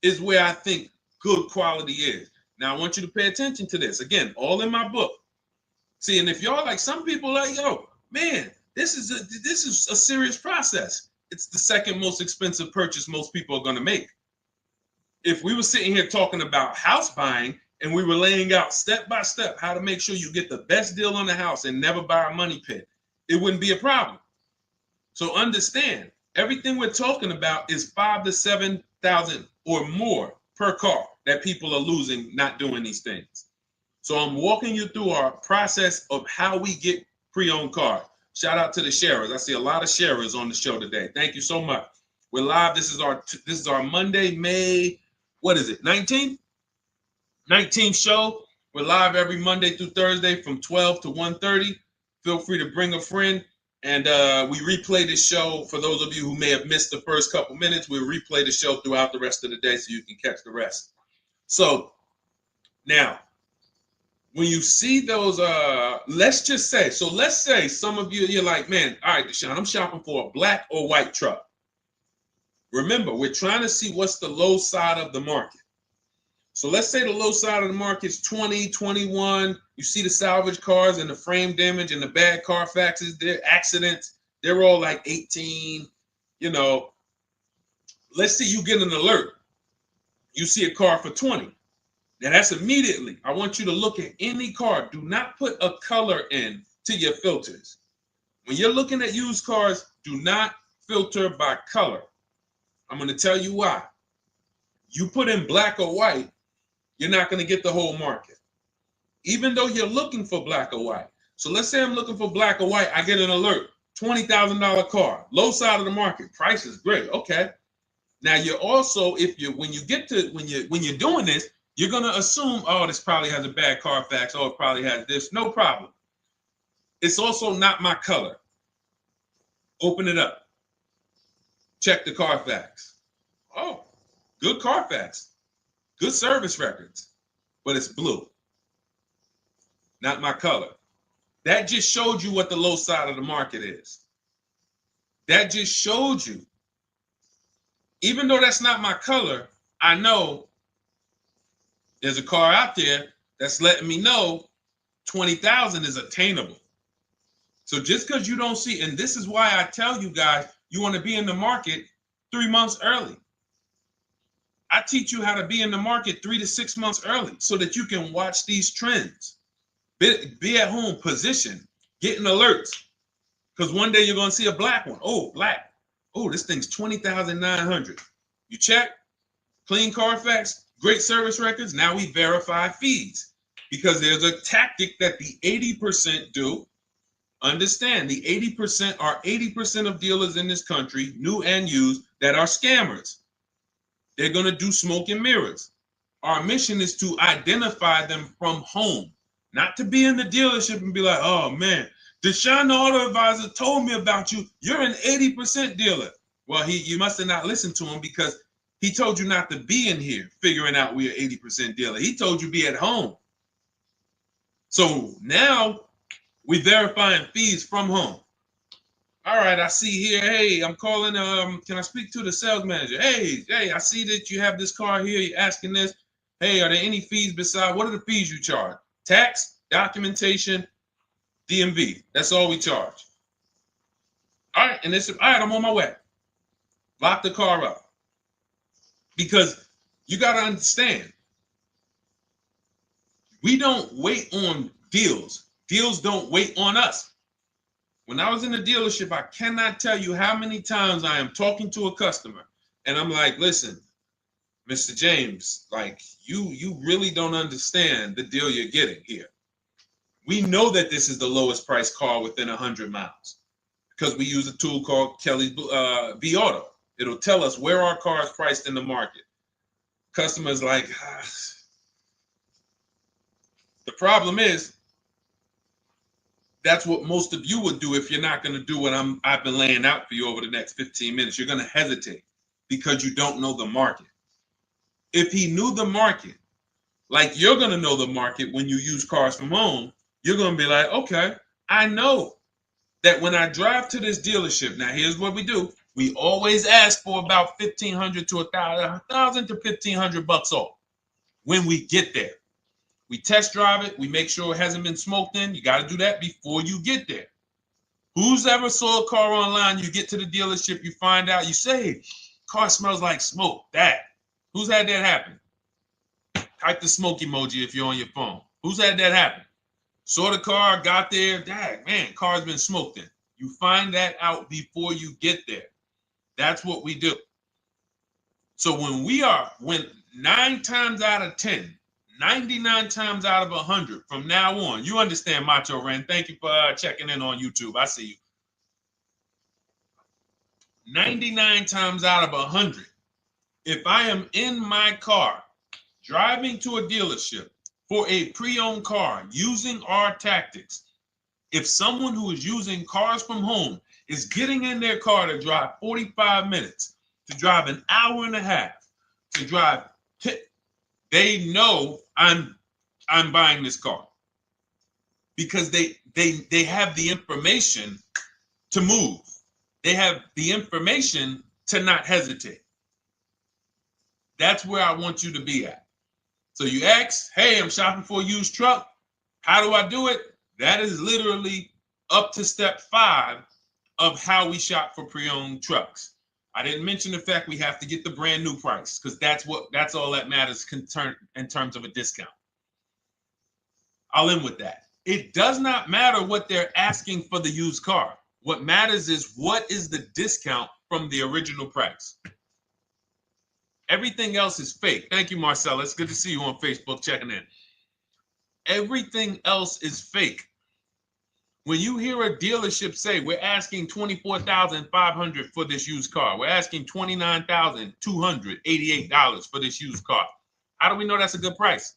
is where I think good quality is. Now I want you to pay attention to this. Again, all in my book. See, and if y'all like, some people like, yo, man, this is a serious process. It's the second most expensive purchase most people are going to make. If we were sitting here talking about house buying and we were laying out step by step how to make sure you get the best deal on the house and never buy a money pit, it wouldn't be a problem. So understand, everything we're talking about is $5,000 to $7,000 or more per car that people are losing not doing these things. So I'm walking you through our process of how we get pre-owned cars. Shout out to the sharers. I see a lot of sharers on the show today. Thank you so much. We're live. This is our Monday, May, what is it, 19th? 19th show. We're live every Monday through Thursday from 12 to 1:30. Feel free to bring a friend. And we replay the show. For those of you who may have missed the first couple minutes, we'll replay the show throughout the rest of the day so you can catch the rest. So now, when you see those, let's just say, so let's say some of you, you're like, man, all right, Deshone, I'm shopping for a black or white truck. Remember, we're trying to see what's the low side of the market. So let's say the low side of the market is 20, 21. You see the salvage cars and the frame damage and the bad Carfaxes, their accidents, they're all like 18. You know, let's say you get an alert. You see a car for 20. Now that's immediately. I want you to look at any car. Do not put a color in to your filters. When you're looking at used cars, do not filter by color. I'm going to tell you why. You put in black or white, you're not going to get the whole market, even though you're looking for black or white. So let's say I'm looking for black or white. I get an alert, $20,000 car, low side of the market. Price is great. Okay. Now you're also, when you're doing this, you're going to assume, oh, this probably has a bad Carfax. Oh, it probably has this. No problem. It's also not my color. Open it up. Check the Carfax. Oh, good Carfax. Good service records, but it's blue. Not my color. That just showed you what the low side of the market is. That just showed you. Even though that's not my color, I know there's a car out there that's letting me know 20,000 is attainable. So just because you don't see, and this is why I tell you guys, you want to be in the market 3 months early. I teach you how to be in the market 3 to 6 months early so that you can watch these trends. Be at home, position, getting alerts. Because one day you're going to see a black one. Oh, black. Oh, this thing's 20,900. You check, clean Carfax, great service records. Now we verify fees because there's a tactic that the 80% do. Understand, the 80% are 80% of dealers in this country, new and used, that are scammers. They're going to do smoke and mirrors. Our mission is to identify them from home, not to be in the dealership and be like, oh man, Deshone the Auto Advisor told me about you. You're an 80% dealer. Well, you must have not listened to him because he told you not to be in here figuring out we're 80% dealer. He told you be at home. So now we're verifying fees from home. All right, I see here, hey, I'm calling, can I speak to the sales manager? Hey, I see that you have this car here, you're asking this. Hey, are there any fees besides, what are the fees you charge? Tax, documentation, DMV, that's all we charge. All right, and all right, I'm on my way. Lock the car up. Because you got to understand, we don't wait on deals. Deals don't wait on us. When I was in the dealership, I cannot tell you how many times I am talking to a customer and I'm like, listen, Mr. James, like you really don't understand the deal you're getting here. We know that this is the lowest price car within 100 miles because we use a tool called Kelly's V Auto. It'll tell us where our car is priced in the market. Customers like, the problem is, that's what most of you would do if you're not going to do what I've been laying out for you over the next 15 minutes. You're going to hesitate because you don't know the market. If he knew the market, like you're going to know the market when you use cars from home, you're going to be like, okay, I know that when I drive to this dealership, now here's what we do. We always ask for about $1,500 to $1,000 to $1,500 off when we get there. We test drive it. We make sure it hasn't been smoked in. You got to do that before you get there. Who's ever saw a car online? You get to the dealership, you find out, you say, car smells like smoke. That. Who's had that happen? Type the smoke emoji if you're on your phone. Who's had that happen? Saw the car, got there. Dang, man, car's been smoked in. You find that out before you get there. That's what we do. So when 9 times out of 10, 99 times out of 100 from now on, you understand, Macho Ren. Thank you for checking in on YouTube. I see you. 99 times out of 100, if I am in my car driving to a dealership for a pre-owned car using our tactics, if someone who is using cars from home is getting in their car to drive 45 minutes, to drive an hour and a half, to drive they know I'm buying this car because they have the information to move. They have the information to not hesitate. That's where I want you to be at. So you ask, hey, I'm shopping for a used truck. How do I do it? That is literally up to step 5 of how we shop for pre-owned trucks. I didn't mention the fact we have to get the brand new price because that's all that matters in terms of a discount. I'll end with that. It does not matter what they're asking for the used car. What matters is what is the discount from the original price. Everything else is fake. Thank you, Marcella. It's good to see you on Facebook checking in. Everything else is fake. When you hear a dealership say, we're asking $24,500 for this used car, we're asking $29,288 for this used car, how do we know that's a good price?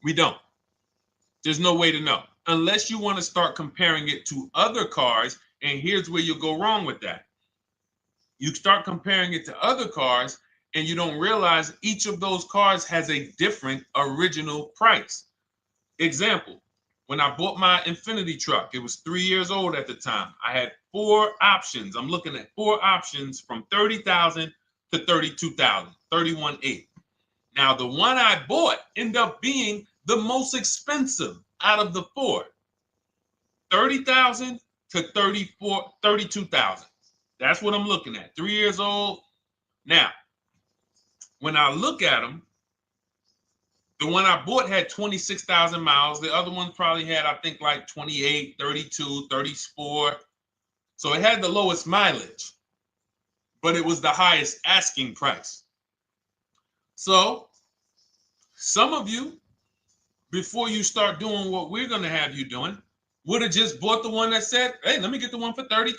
We don't. There's no way to know unless you want to start comparing it to other cars. And here's where you'll go wrong with that. You start comparing it to other cars and you don't realize each of those cars has a different original price. Example, when I bought my Infinity truck, it was 3 years old at the time. I had 4 options. I'm looking at 4 options from $30,000 to $32,000, $31,800. Now, the one I bought ended up being the most expensive out of the 4. $30,000 to $32,000. That's what I'm looking at. 3 years old. Now, when I look at them, the one I bought had 26,000 miles. The other one probably had, I think, like 28, 32, 34. So it had the lowest mileage, but it was the highest asking price. So some of you, before you start doing what we're going to have you doing, would have just bought the one that said, hey, let me get the one for $30,000.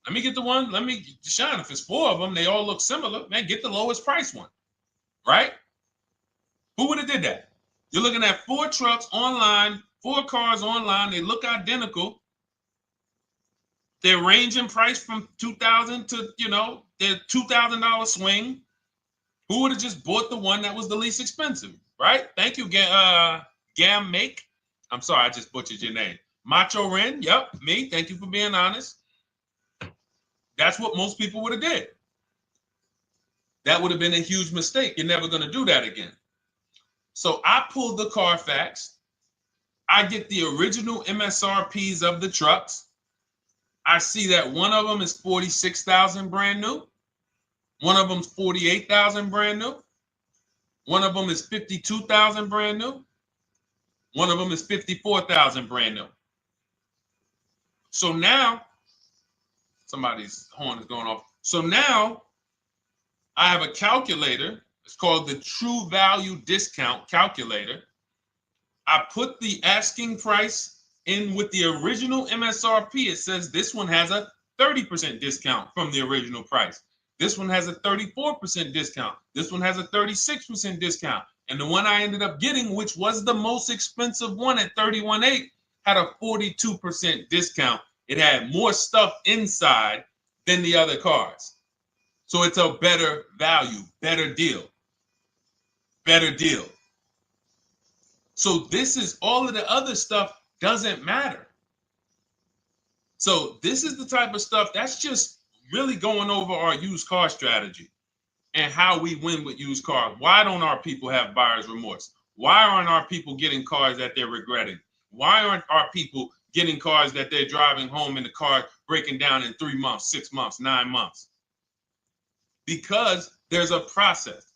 Let me get the one, Deshone, if it's 4 of them, they all look similar, man, get the lowest price one, right? Who would have did that? You're looking at 4 trucks online, 4 cars online, they look identical. They're ranging price from $2,000 to, their $2,000 swing. Who would have just bought the one that was the least expensive, right? Thank you, Gam Make. I'm sorry, I just butchered your name. Macho Ren, yep, me. Thank you for being honest. That's what most people would have did. That would have been a huge mistake. You're never going to do that again. So I pulled the Carfax. I get the original MSRPs of the trucks. I see that one of them is $46,000 brand new. One of them's $48,000 brand new. One of them is $52,000 brand new. One of them is $54,000 brand new. So now, somebody's horn is going off. So now I have a calculator. It's called the True Value Discount Calculator. I put the asking price in with the original MSRP. It says this one has a 30% discount from the original price. This one has a 34% discount. This one has a 36% discount. And the one I ended up getting, which was the most expensive one at $31,800, had a 42% discount. It had more stuff inside than the other cars. So it's a better value, better deal. Better deal. So this is all of the other stuff doesn't matter. So this is the type of stuff that's just really going over our used car strategy and how we win with used cars. Why don't our people have buyer's remorse? Why aren't our people getting cars that they're regretting? Why aren't our people getting cars that they're driving home and the car breaking down in 3 months, 6 months, 9 months? Because there's a process.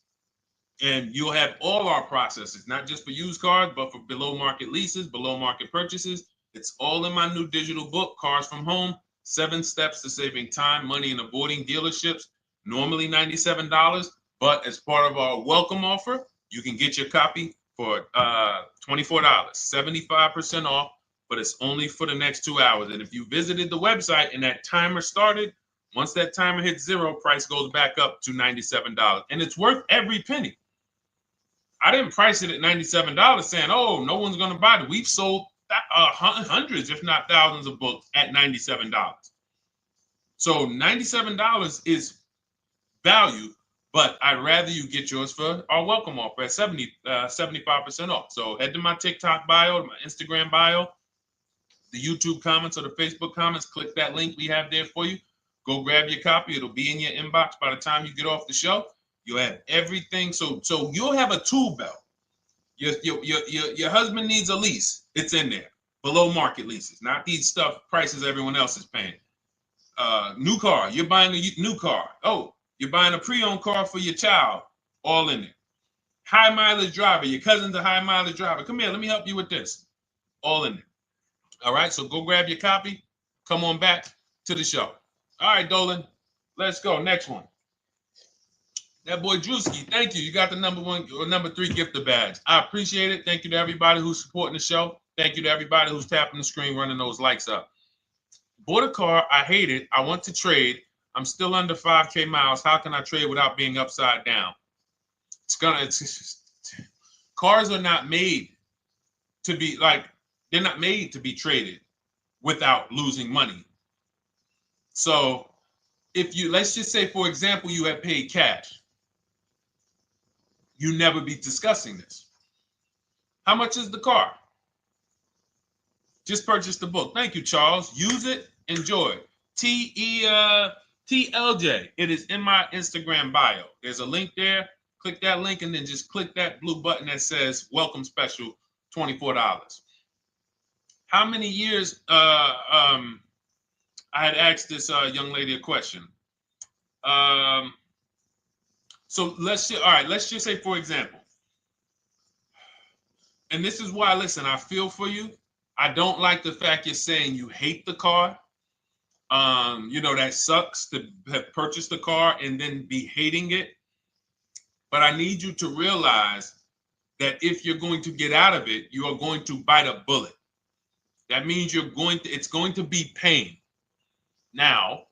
And you'll have all our processes, not just for used cars, but for below market leases, below market purchases. It's all in my new digital book, Cars from Home, 7 Steps to Saving Time, Money, and Avoiding Dealerships. Normally $97, but as part of our welcome offer, you can get your copy for $24, 75% off, but it's only for the next 2 hours. And if you visited the website and that timer started, once that timer hits 0, price goes back up to $97. And it's worth every penny. I didn't price it at $97 saying, oh, no one's going to buy it. We've sold hundreds, if not thousands of books at $97. So $97 is value, But I'd rather you get yours for our welcome offer at 75% off. So head to my TikTok bio, my Instagram bio, the YouTube comments or the Facebook comments. Click that link we have there for you. Go grab your copy. It'll be in your inbox by the time you get off the show. You'll have everything. So you'll have a tool belt. Your husband needs a lease. It's in there. Below market leases, not these stuff prices everyone else is paying. New car. You're buying a new car. Oh, you're buying a pre-owned car for your child. All in there. High mileage driver. Your cousin's a high mileage driver. Come here. Let me help you with this. All in there. All right. So go grab your copy. Come on back to the show. All right, Dolan. Let's go. Next one. That boy Drewski, thank you. You got the number 1 or number 3 gifter badge. I appreciate it. Thank you to everybody who's supporting the show. Thank you to everybody who's tapping the screen, running those likes up. Bought a car. I hate it. I want to trade. I'm still under 5K miles. How can I trade without being upside down? Cars are not made to be they're not made to be traded without losing money. So let's just say, for example, you have paid cash. You never be discussing this. How much is the car? Just purchase the book. Thank you, Charles. Use it. Enjoy it. TLJ. It is in my Instagram bio. There's a link there. Click that link and then just click that blue button that says welcome special, $24. How many years? I had asked this young lady a question. So let's just say, for example, and this is why, listen, I feel for you. I don't like the fact you're saying you hate the car. That sucks to have purchased the car and then be hating it. But I need you to realize that if you're going to get out of it, you are going to bite a bullet. That means it's going to be pain. Now,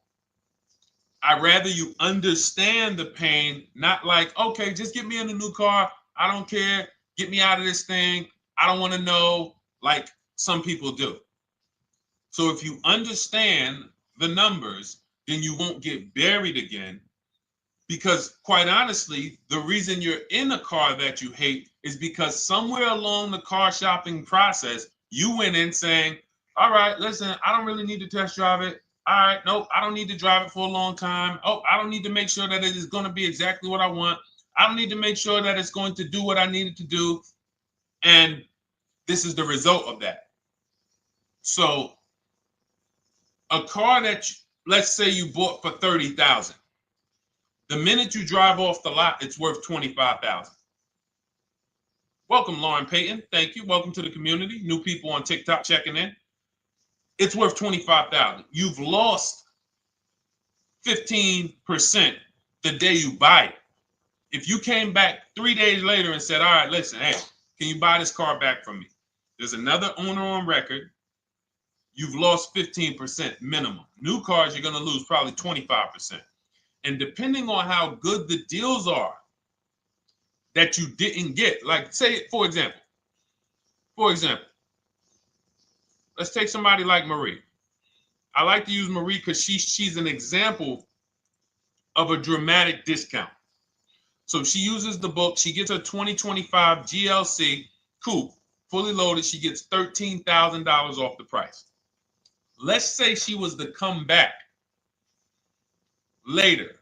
I'd rather you understand the pain, not like, okay, just get me in a new car. I don't care. Get me out of this thing. I don't want to know, like some people do. So if you understand the numbers, then you won't get buried again. Because quite honestly, the reason you're in a car that you hate is because somewhere along the car shopping process, you went in saying, all right, listen, I don't really need to test drive it. All right, nope, I don't need to drive it for a long time. Oh, I don't need to make sure that it is going to be exactly what I want. I don't need to make sure that it's going to do what I need it to do. And this is the result of that. So a car that, let's say you bought for $30,000. The minute you drive off the lot, it's worth $25,000. Welcome, Lauren Payton. Thank you. Welcome to the community. New people on TikTok checking in. It's worth $25,000. You've lost 15% the day you buy it. If you came back 3 days later and said, all right, listen, hey, can you buy this car back from me? There's another owner on record. You've lost 15% minimum. New cars, you're going to lose probably 25%. And depending on how good the deals are that you didn't get, like say, for example, let's take somebody like Marie. I like to use Marie because she's an example of a dramatic discount. So she uses the book. She gets her 2025 GLC coupe, fully loaded. She gets $13,000 off the price. Let's say she was to come back later,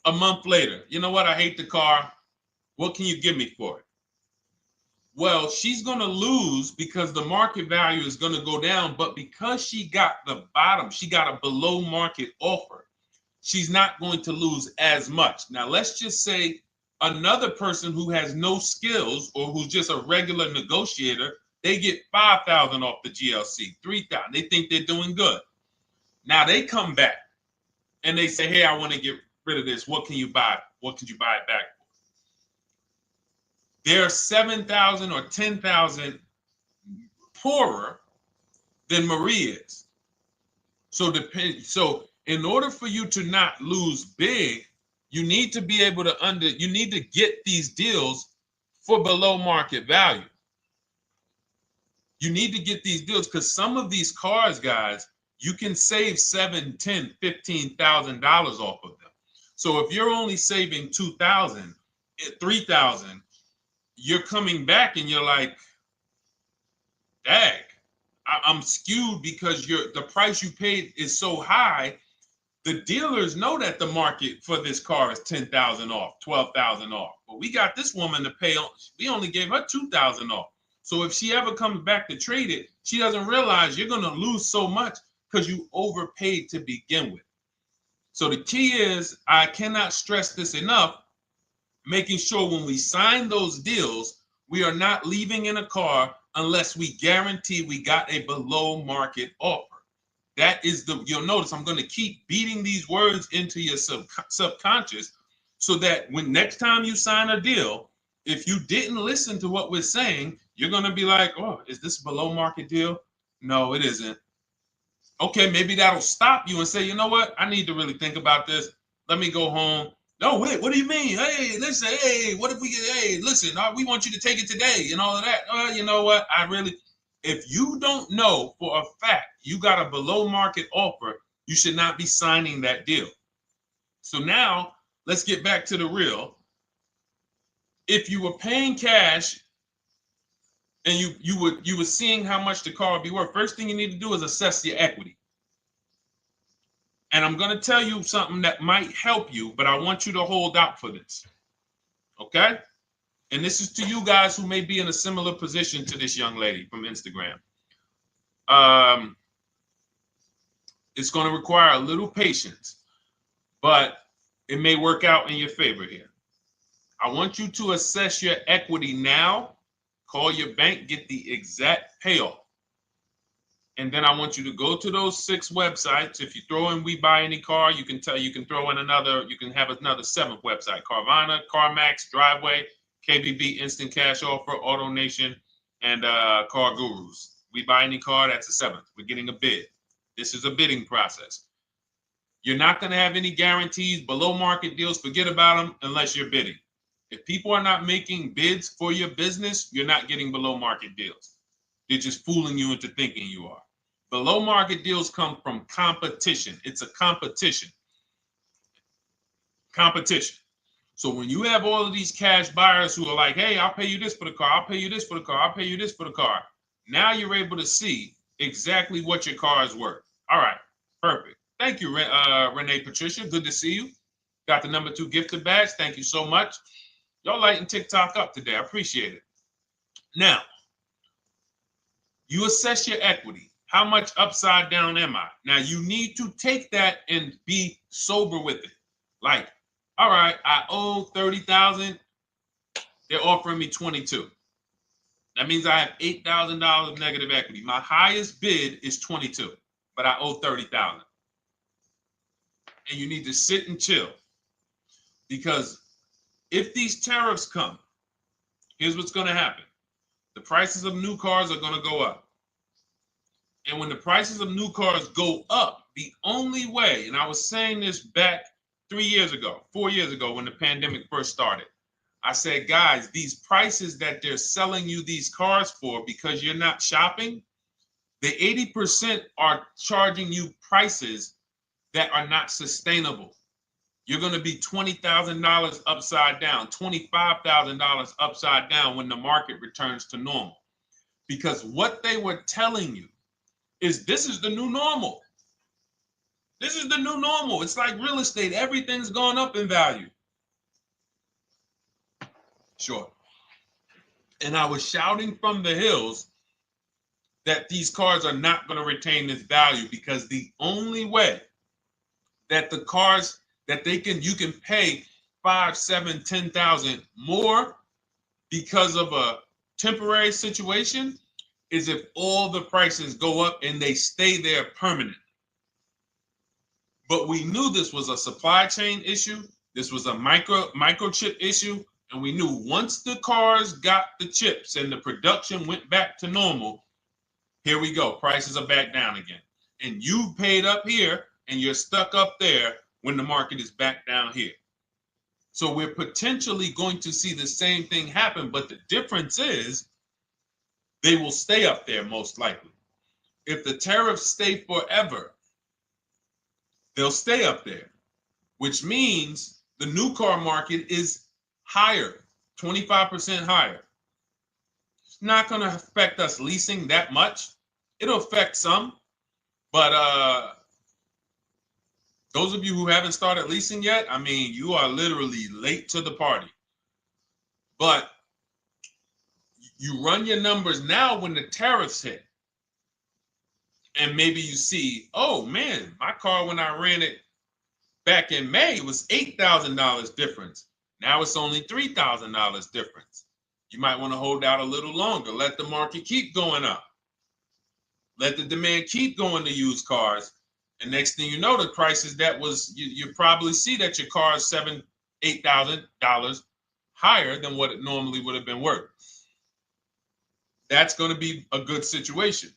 a month later. You know what? I hate the car. What can you give me for it? Well, she's going to lose because the market value is going to go down. But because she got the bottom, she got a below market offer, she's not going to lose as much. Now, let's just say another person who has no skills or who's just a regular negotiator, they get $5,000 off the GLC, $3,000. They think they're doing good. Now they come back and they say, hey, I want to get rid of this. What can you buy? What could you buy it back for? They're 7,000 or 10,000 poorer than Marie is. So in order for you to not lose big, you need to be able to you need to get these deals for below market value. You need to get these deals because some of these cars, guys, you can save $7,000, $10,000, $15,000 off of them. So if you're only saving 2,000, 3,000, you're coming back and you're like, dag, I'm skewed because the price you paid is so high. The dealers know that the market for this car is 10,000 off, 12,000 off. But we got this woman to pay, we only gave her 2,000 off. So if she ever comes back to trade it, she doesn't realize you're going to lose so much because you overpaid to begin with. So the key is, I cannot stress this enough, making sure when we sign those deals, we are not leaving in a car unless we guarantee we got a below market offer. That is you'll notice I'm going to keep beating these words into your subconscious so that when next time you sign a deal, if you didn't listen to what we're saying, you're going to be like, oh, is this a below market deal? No, it isn't. Okay, maybe that'll stop you and say, you know what? I need to really think about this. Let me go home. No, wait, what do you mean? Hey, listen, hey, what if we get, hey, listen, we want you to take it today and all of that. You know what? If you don't know for a fact you got a below market offer, you should not be signing that deal. So now let's get back to the real. If you were paying cash and you were seeing how much the car would be worth, first thing you need to do is assess your equity. And I'm going to tell you something that might help you, but I want you to hold out for this. Okay? And this is to you guys who may be in a similar position to this young lady from Instagram. It's going to require a little patience, but it may work out in your favor here. I want you to assess your equity now, call your bank, get the exact payoff. And then I want you to go to those 6 websites. If you throw in We Buy Any Car, you can throw in you can have another 7th website: Carvana, CarMax, Driveway, KBB, Instant Cash Offer, AutoNation, and Car Gurus. We Buy Any Car, that's the 7th. We're getting a bid. This is a bidding process. You're not going to have any guarantees, below market deals, forget about them unless you're bidding. If people are not making bids for your business, you're not getting below market deals. They're just fooling you into thinking you are. Below market deals come from competition. It's a competition. Competition. So when you have all of these cash buyers who are like, hey, I'll pay you this for the car, I'll pay you this for the car, I'll pay you this for the car. Now you're able to see exactly what your car is worth. All right, perfect. Thank you, Renee Patricia. Good to see you. Got the number 2 gifted badge. Thank you so much. Y'all lighting TikTok up today. I appreciate it. Now, you assess your equity. How much upside down am I? Now, you need to take that and be sober with it. Like, all right, I owe 30,000. They're offering me 22. That means I have $8,000 of negative equity. My highest bid is 22, but I owe 30,000. And you need to sit and chill, because if these tariffs come, here's what's going to happen. The prices of new cars are going to go up. And when the prices of new cars go up, the only way, and I was saying this back 4 years ago, when the pandemic first started, I said, guys, these prices that they're selling you these cars for because you're not shopping, the 80% are charging you prices that are not sustainable. You're going to be $20,000 upside down, $25,000 upside down when the market returns to normal. Because what they were telling you is this is the new normal. This is the new normal. It's like real estate. Everything's gone up in value. Sure. And I was shouting from the hills that these cars are not going to retain this value, because the only way that the cars that you can pay 5, 7, 10,000 more because of a temporary situation is if all the prices go up and they stay there permanently. But we knew this was a supply chain issue. This was a microchip issue. And we knew once the cars got the chips and the production went back to normal, here we go. Prices are back down again. And you paid up here and you're stuck up there when the market is back down here. So we're potentially going to see the same thing happen, but the difference is they will stay up there most likely. If the tariffs stay forever, they'll stay up there. which means the new car market is higher, 25% higher. It's not going to affect us leasing that much. It'll affect some, but those of you who haven't started leasing yet, I mean, you are literally late to the party. But you run your numbers now when the tariffs hit. And maybe you see, oh man, my car when I ran it back in May was $8,000 difference. Now it's only $3,000 difference. You might want to hold out a little longer. Let the market keep going up. Let the demand keep going to used cars. And next thing you know, the prices that was, you probably see that your car is $7,000, $8,000 higher than what it normally would have been worth. That's going to be a good situation.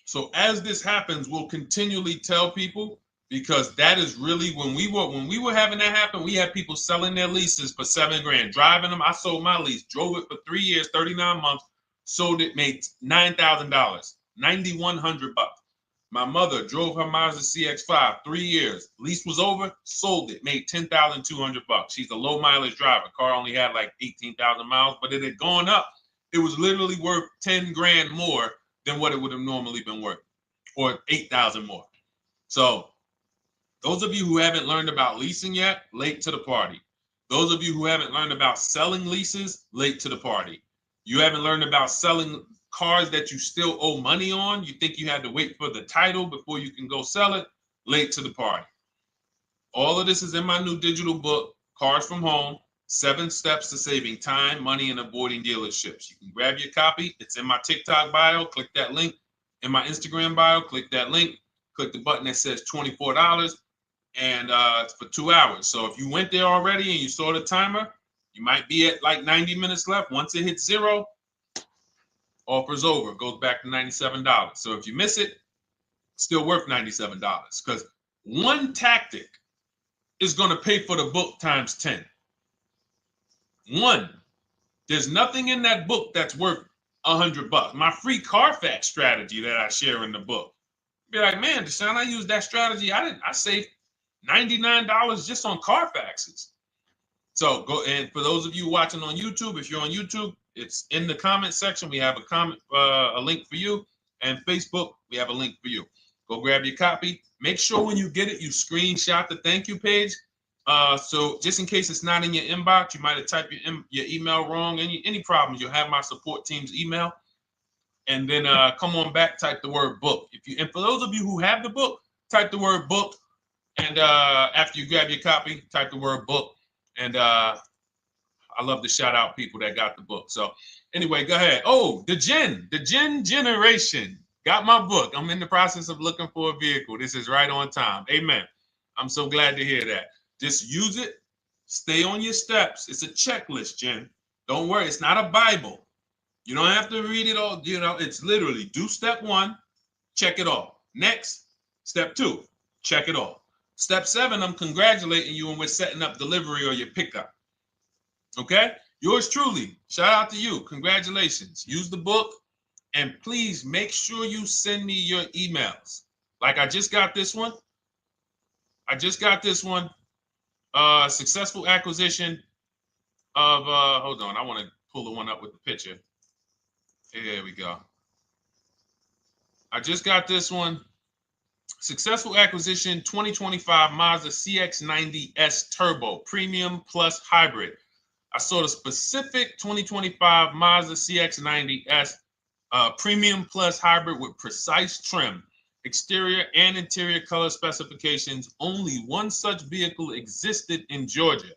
So as this happens, we'll continually tell people, because that is really when we were having that happen, we had people selling their leases for $7,000, driving them. I sold my lease, drove it for 3 years, 39 months, sold it, made $9,000, $9,100. My mother drove her Mazda CX-5, 3 years, lease was over, sold it, made $10,200. She's a low mileage driver. Car only had like 18,000 miles, but it had gone up. It was literally worth $10,000 more than what it would have normally been worth, or 8,000 more. So those of you who haven't learned about leasing yet, late to the party. Those of you who haven't learned about selling leases, late to the party. You haven't learned about selling cars that you still owe money on. You think you had to wait for the title before you can go sell it, late to the party. All of this is in my new digital book, Cars from Home, 7 Steps to Saving Time, Money, and Avoiding Dealerships. You can grab your copy. It's in my TikTok bio. Click that link. In my Instagram bio, click that link. Click the button that says $24, and it's for 2 hours. So if you went there already and you saw the timer, you might be at like 90 minutes left. Once it hits 0, offer's over. It goes back to $97. So if you miss it, it's still worth $97, because one tactic is going to pay for the book times 10. One, there's nothing in that book that's worth $100. My free Carfax strategy that I share in the book. Be like, man, Deshone, I used that strategy. I saved $99 just on Carfaxes. So go, and for those of you watching on YouTube, if you're on YouTube, it's in the comment section. We have a link for you, and Facebook, we have a link for you. Go grab your copy. Make sure when you get it, you screenshot the thank you page. So just in case it's not in your inbox, you might have typed your email wrong. Any problems, you'll have my support team's email. And then come on back, type the word book. And for those of you who have the book, type the word book. And after you grab your copy, type the word book. And I love to shout out people that got the book. So anyway, go ahead. Oh, the Gen Generation got my book. I'm in the process of looking for a vehicle. This is right on time. Amen. I'm so glad to hear that. Just use it. Stay on your steps. It's a checklist, Jen. Don't worry. It's not a Bible. You don't have to read it all. You know, it's literally do step 1, check it off. Next, step 2, check it off. Step 7, I'm congratulating you and we're setting up delivery or your pickup. Okay? Yours truly. Shout out to you. Congratulations. Use the book, and please make sure you send me your emails. Like I just got this one. Successful acquisition of, hold on, I want to pull the one up with the picture. There we go. I just got this one. Successful acquisition 2025 Mazda CX-90S Turbo Premium Plus Hybrid. I saw the specific 2025 Mazda CX-90S Premium Plus Hybrid with precise trim, exterior and interior color specifications. Only one such vehicle existed in Georgia.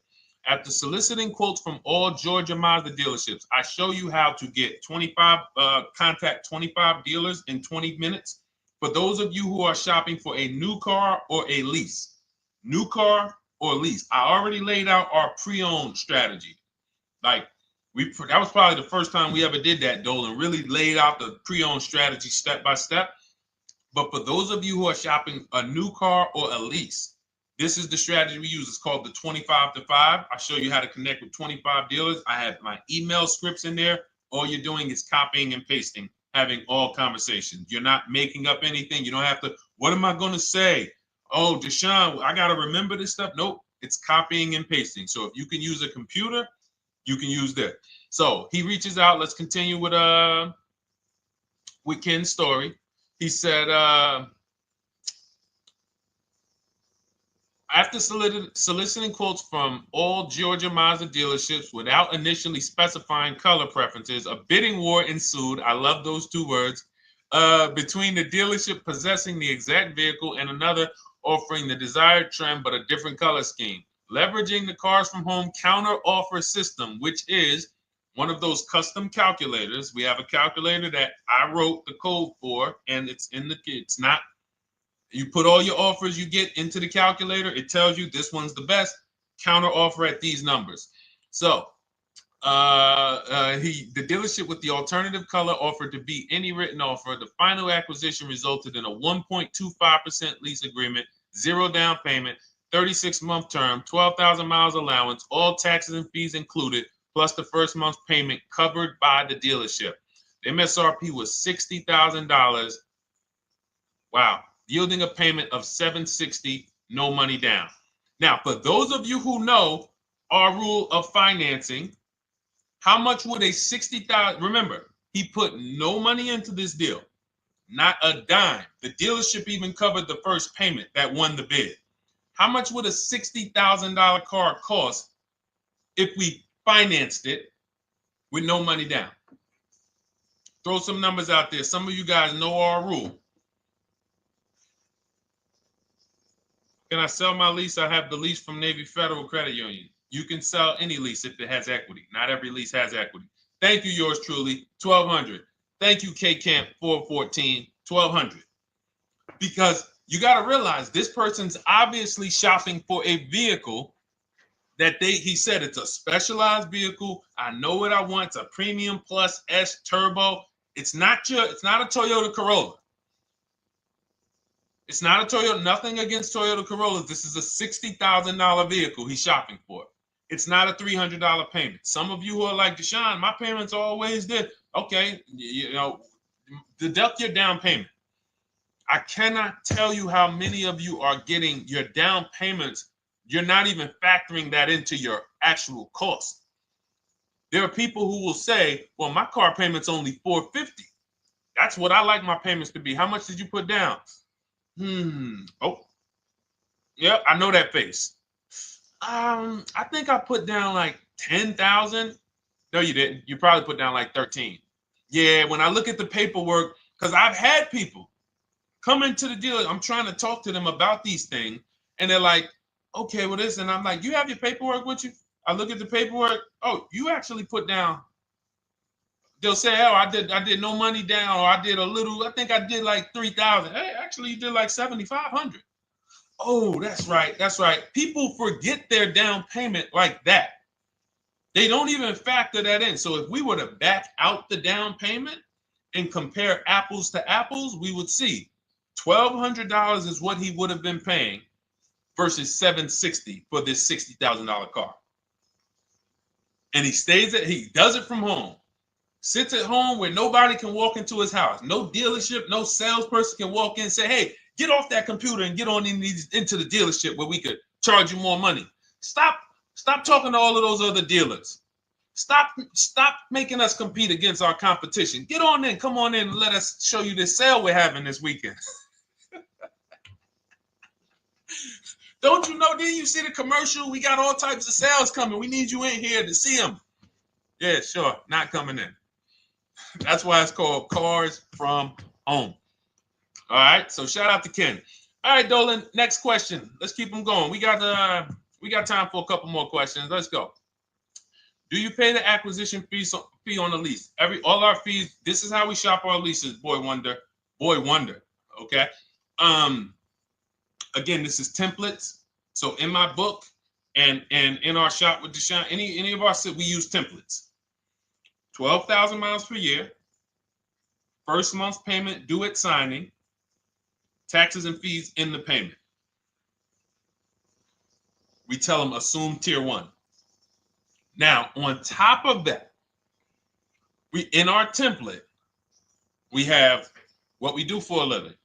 After soliciting quotes from all Georgia Mazda dealerships, I show you how to get contact 25 dealers in 20 minutes. For those of you who are shopping for a new car or a lease, new car or lease, I already laid out our pre-owned strategy. Like that was probably the first time we ever did that, Dolan, really laid out the pre-owned strategy step by step. But for those of you who are shopping a new car or a lease, this is the strategy we use. It's called the 25 to 5. I show you how to connect with 25 dealers. I have my email scripts in there. All you're doing is copying and pasting, having all conversations. You're not making up anything. You don't have to, what am I going to say? Oh, Deshone, I got to remember this stuff. Nope, it's copying and pasting. So if you can use a computer, you can use that. So he reaches out. Let's continue with Ken's story. He said, after soliciting quotes from all Georgia Mazda dealerships without initially specifying color preferences, a bidding war ensued. I love those two words. Between the dealership possessing the exact vehicle and another offering the desired trim but a different color scheme. Leveraging the Cars from Home counter offer system, which is one of those custom calculators. We have a calculator that I wrote the code for, and it's not, you put all your offers you get into the calculator. It tells you this one's the best. Counter offer at these numbers. So the dealership with the alternative color offered to beat any written offer. The final acquisition resulted in a 1.25% lease agreement, 0 down payment, 36-month term, 12,000 miles allowance, all taxes and fees included, plus the first month's payment covered by the dealership. The MSRP was $60,000. Wow. Yielding a payment of $760, no money down. Now, for those of you who know our rule of financing, how much would a $60,000, remember, he put no money into this deal, not a dime. The dealership even covered the first payment that won the bid. How much would a $60,000 car cost if we financed it with no money down? Throw some numbers out there. Some of you guys know our rule. Can I sell my lease? I have the lease from Navy Federal Credit Union. You can sell any lease if it has equity. Not every lease has equity. Thank you, yours truly, 1200. Thank you, K Camp 414, 1200. Because you got to realize this person's obviously shopping for a vehicle that he said it's a specialized vehicle. I know what I want. It's a premium plus S turbo. It's not a Toyota Corolla. It's not a Toyota, nothing against Toyota Corollas. This is a $60,000 vehicle he's shopping for. It's not a $300 payment. Some of you who are like, Deshone, my payments are always there. Okay, deduct your down payment. I cannot tell you how many of you are getting your down payments. You're not even factoring that into your actual cost. There are people who will say, well, my car payment's only $450. That's what I like my payments to be. How much did you put down? Oh, yep, I know that face. I think I put down like 10,000. No, you didn't. You probably put down like 13. Yeah, when I look at the paperwork, because I've had people come into the dealer, I'm trying to talk to them about these things, and they're like, okay, well, this, and I'm like, you have your paperwork with you? I look at the paperwork. Oh, you actually put down. They'll say, oh, I did no money down, or I did a little, I think I did like 3,000. Hey, actually you did like 7,500. Oh, that's right. That's right. People forget their down payment like that. They don't even factor that in. So if we were to back out the down payment and compare apples to apples, we would see $1,200 is what he would have been paying versus $760 for this $60,000 car. And he does it from home. Sits at home where nobody can walk into his house. No dealership, no salesperson can walk in and say, hey, get off that computer and get on into the dealership where we could charge you more money. Stop talking to all of those other dealers. Stop making us compete against our competition. Get on in, come on in and let us show you this sale we're having this weekend. Don't you know, didn't you see the commercial? We got all types of sales coming. We need you in here to see them. Yeah, sure, not coming in. That's why it's called Cars from Home. All right, so shout out to Ken. All right, Dolan, next question. Let's keep them going. We got time for a couple more questions. Let's go. Do you pay the acquisition fee on the lease? All our fees, this is how we shop our leases, Boy Wonder. Okay. Again, this is templates. So in my book and in our shop with Deshone, any of our, we use templates. 12,000 miles per year, first month's payment due at signing, taxes and fees in the payment. We tell them assume tier 1. Now, on top of that, in our template, we have what we do for a living.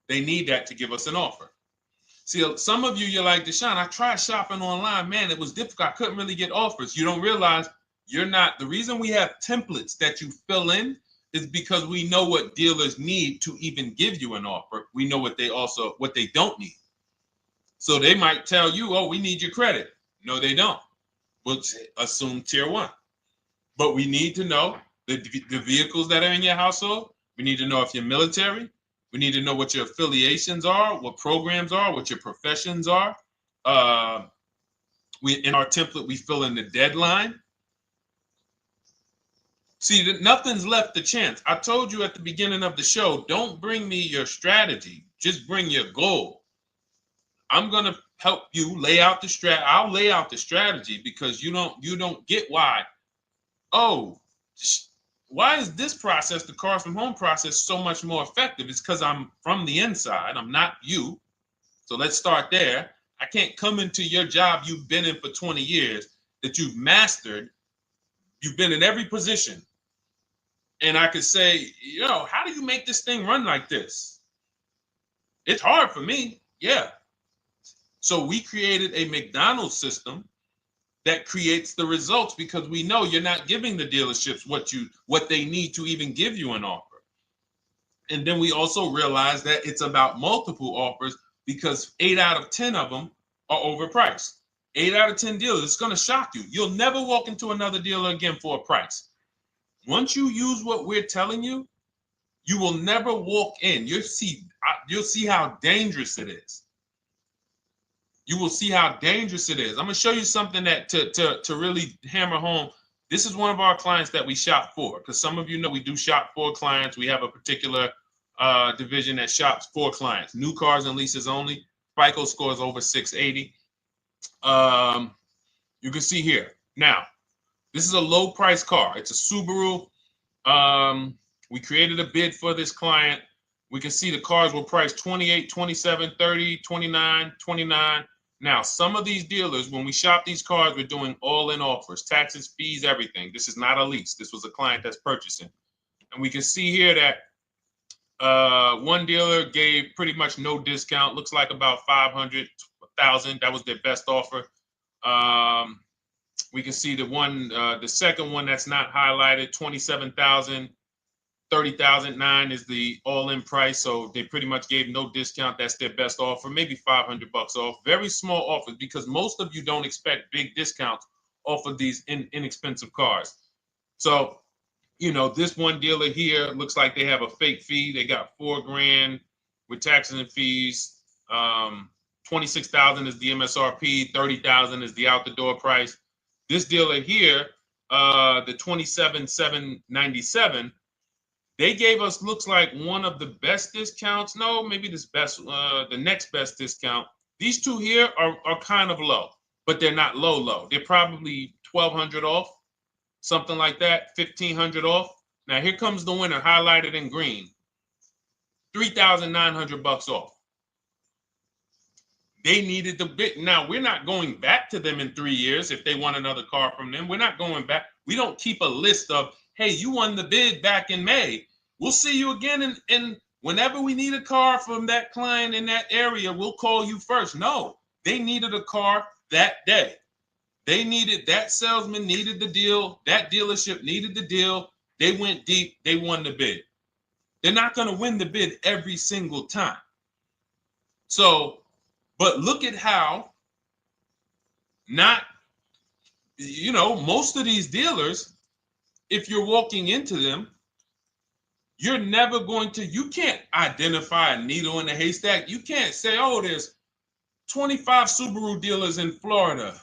They need that to give us an offer. See, some of you, you're like, Deshone, I tried shopping online. Man, it was difficult. I couldn't really get offers. You don't realize you're not. The reason we have templates that you fill in is because we know what dealers need to even give you an offer. We know what they don't need. So they might tell you, oh, we need your credit. No, they don't. We'll assume tier 1. But we need to know the vehicles that are in your household. We need to know if you're military. We need to know what your affiliations are, what programs are, what your professions are. In our template, we fill in the deadline. See, nothing's left to chance. I told you at the beginning of the show, don't bring me your strategy. Just bring your goal. I'm going to help you lay out the strategy. I'll lay out the strategy because you don't get why. Oh, why is this process, the Cars from Home process, so much more effective? It's because I'm from the inside. I'm not you. So let's start there. I can't come into your job you've been in for 20 years, that you've mastered. You've been in every position. And I could say, how do you make this thing run like this? It's hard for me. Yeah. So we created a McDonald's system that creates the results because we know you're not giving the dealerships what they need to even give you an offer. And then we also realize that it's about multiple offers because 8 out of 10 of them are overpriced. 8 out of 10 dealers, it's going to shock you. You'll never walk into another dealer again for a price. Once you use what we're telling you, you will never walk in. You'll see how dangerous it is. You will see how dangerous it is. I'm going to show you something that to really hammer home. This is one of our clients that we shop for, because some of you know we do shop for clients. We have a particular division that shops for clients. New cars and leases only. FICO scores over 680. You can see here. Now, this is a low price car. It's a Subaru. We created a bid for this client. We can see the cars were priced 28, 27, 30, 29, 29. Now, some of these dealers, when we shop these cars, we're doing all-in offers, taxes, fees, everything. This is not a lease. This was a client that's purchasing. And we can see here that one dealer gave pretty much no discount. Looks like about 500, 1,000. That was their best offer. We can see the second one that's not highlighted, 27,000. 30,009 is the all-in price, so they pretty much gave no discount. That's their best offer, maybe $500 off. Very small offers because most of you don't expect big discounts off of these inexpensive cars. So, this one dealer here looks like they have a fake fee. They got $4,000 with taxes and fees. 26,000 is the MSRP. 30,000 is the out the door price. This dealer here, the 27,797. They gave us, looks like, one of the best discounts. No, maybe the next best discount. These two here are kind of low, but they're not low. They're probably 1,200 off, something like that, 1,500 off. Now here comes the winner, highlighted in green, 3,900 off. They needed the bid. Now we're not going back to them in 3 years if they want another car from them. We're not going back. We don't keep a list of, hey, you won the bid back in May. We'll see you again. And whenever we need a car from that client in that area, we'll call you first. No, they needed a car that day. That salesman needed the deal. That dealership needed the deal. They went deep. They won the bid. They're not going to win the bid every single time. So, but look at how most of these dealers, if you're walking into them, you're never you can't identify a needle in the haystack. You can't say, oh, there's 25 Subaru dealers in Florida.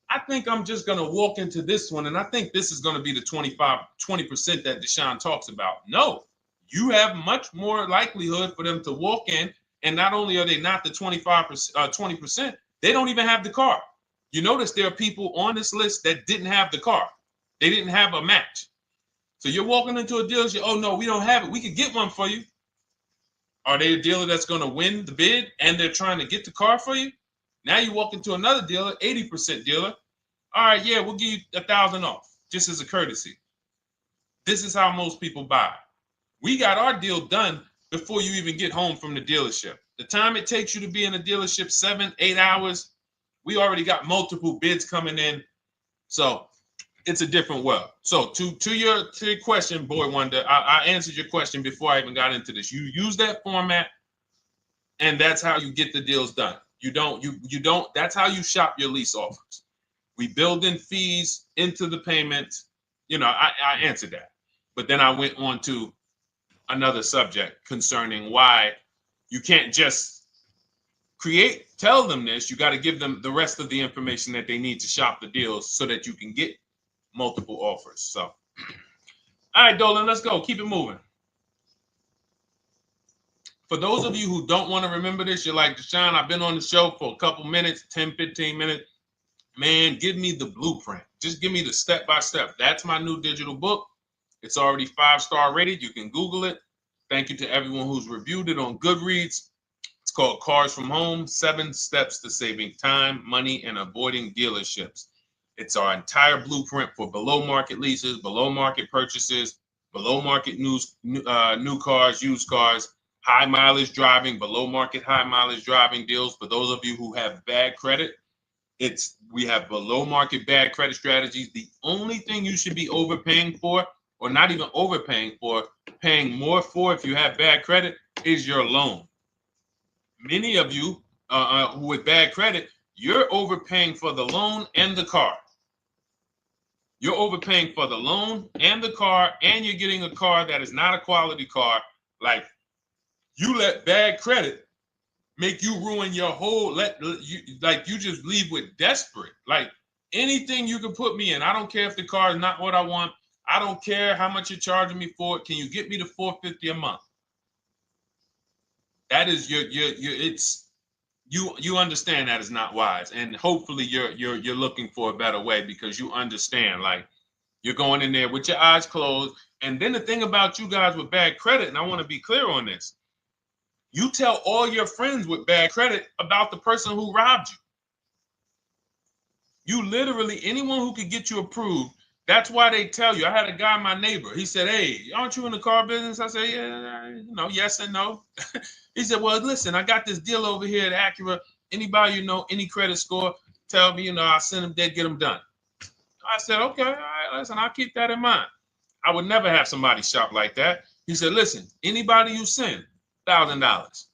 I think I'm just going to walk into this one, and I think this is going to be the 20% that Deshone talks about. No, you have much more likelihood for them to walk in, and not only are they not the 20%, they don't even have the car. You notice there are people on this list that didn't have the car. They didn't have a match. So you're walking into a dealership, oh, no, we don't have it. We could get one for you. Are they a dealer that's going to win the bid and they're trying to get the car for you? Now you walk into another dealer, 80% dealer. All right, yeah, we'll give you 1,000 off, just as a courtesy. This is how most people buy. We got our deal done before you even get home from the dealership. The time it takes you to be in a dealership, 7-8 hours, we already got multiple bids coming in. So it's a different world. So to your question, Boy Wonder, I answered your question before I even got into this. You use that format, and that's how you get the deals done. You don't, that's how you shop your lease offers. We build in fees into the payment. You know, I answered that. But then I went on to another subject concerning why you can't just tell them this. You got to give them the rest of the information that they need to shop the deals so that you can get multiple offers. So, all right, Dolan, let's go. Keep it moving. For those of you who don't want to remember this, you're like, Deshone, I've been on the show for a couple minutes, 10, 15 minutes. Man, give me the blueprint. Just give me the step-by-step. That's my new digital book. It's already 5-star rated. You can Google it. Thank you to everyone who's reviewed it on Goodreads. It's called Cars from Home, 7 Steps to Saving Time, Money, and Avoiding Dealerships. It's our entire blueprint for below market leases, below market purchases, below market new cars, used cars, high mileage driving, below market high mileage driving deals. For those of you who have bad credit, we have below market bad credit strategies. The only thing you should be overpaying for, or not even overpaying for, paying more for if you have bad credit, is your loan. Many of you with bad credit, you're overpaying for the loan and the car. You're overpaying for the loan and the car, and you're getting a car that is not a quality car. Like, you let bad credit make you ruin your whole, you just leave with desperate. Like, anything you can put me in. I don't care if the car is not what I want. I don't care how much you're charging me for it. Can you get me to $450 a month? That is you understand that is not wise. And hopefully you're looking for a better way, because you understand, like, you're going in there with your eyes closed. And then the thing about you guys with bad credit, and I want to be clear on this, you tell all your friends with bad credit about the person who robbed you. You literally, anyone who could get you approved, that's why they tell you. I had a guy, my neighbor, he said, hey, aren't you in the car business? I said, yeah, yes and no. He said, well, listen, I got this deal over here at Acura. Anybody you know, any credit score, tell me, I'll send them there, get them done. I said, okay, all right, listen, I'll keep that in mind. I would never have somebody shop like that. He said, listen, anybody you send, $1,000.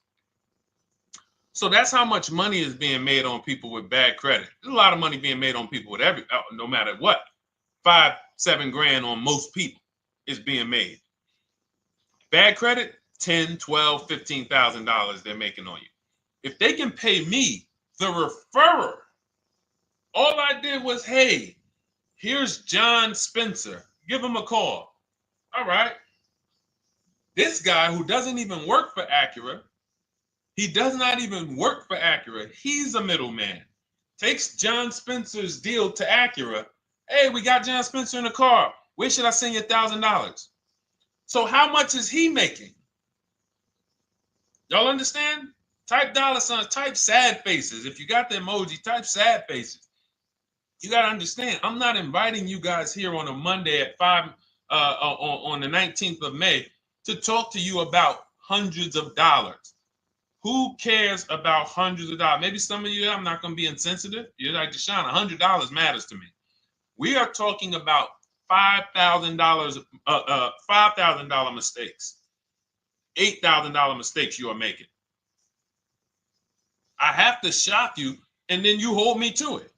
So that's how much money is being made on people with bad credit. There's a lot of money being made on people with no matter what. 5-7 grand on most people is being made. Bad credit, $10,000, $12,000, $15,000 they're making on you. If they can pay me, the referrer, all I did was, hey, here's John Spencer. Give him a call. All right. This guy who doesn't even work for Acura, he does not even work for Acura. He's a middleman. Takes John Spencer's deal to Acura. Hey, we got John Spencer in the car. Where should I send you $1,000? So how much is he making? Y'all understand? Type $signs, type sad faces. If you got the emoji, type sad faces. You got to understand, I'm not inviting you guys here on a Monday at 5 on the 19th of May to talk to you about hundreds of dollars. Who cares about hundreds of dollars? Maybe some of you, I'm not going to be insensitive. You're like, Deshone, $100 matters to me. We are talking about $5,000 mistakes, $8,000 mistakes you are making. I have to shock you, and then you hold me to it.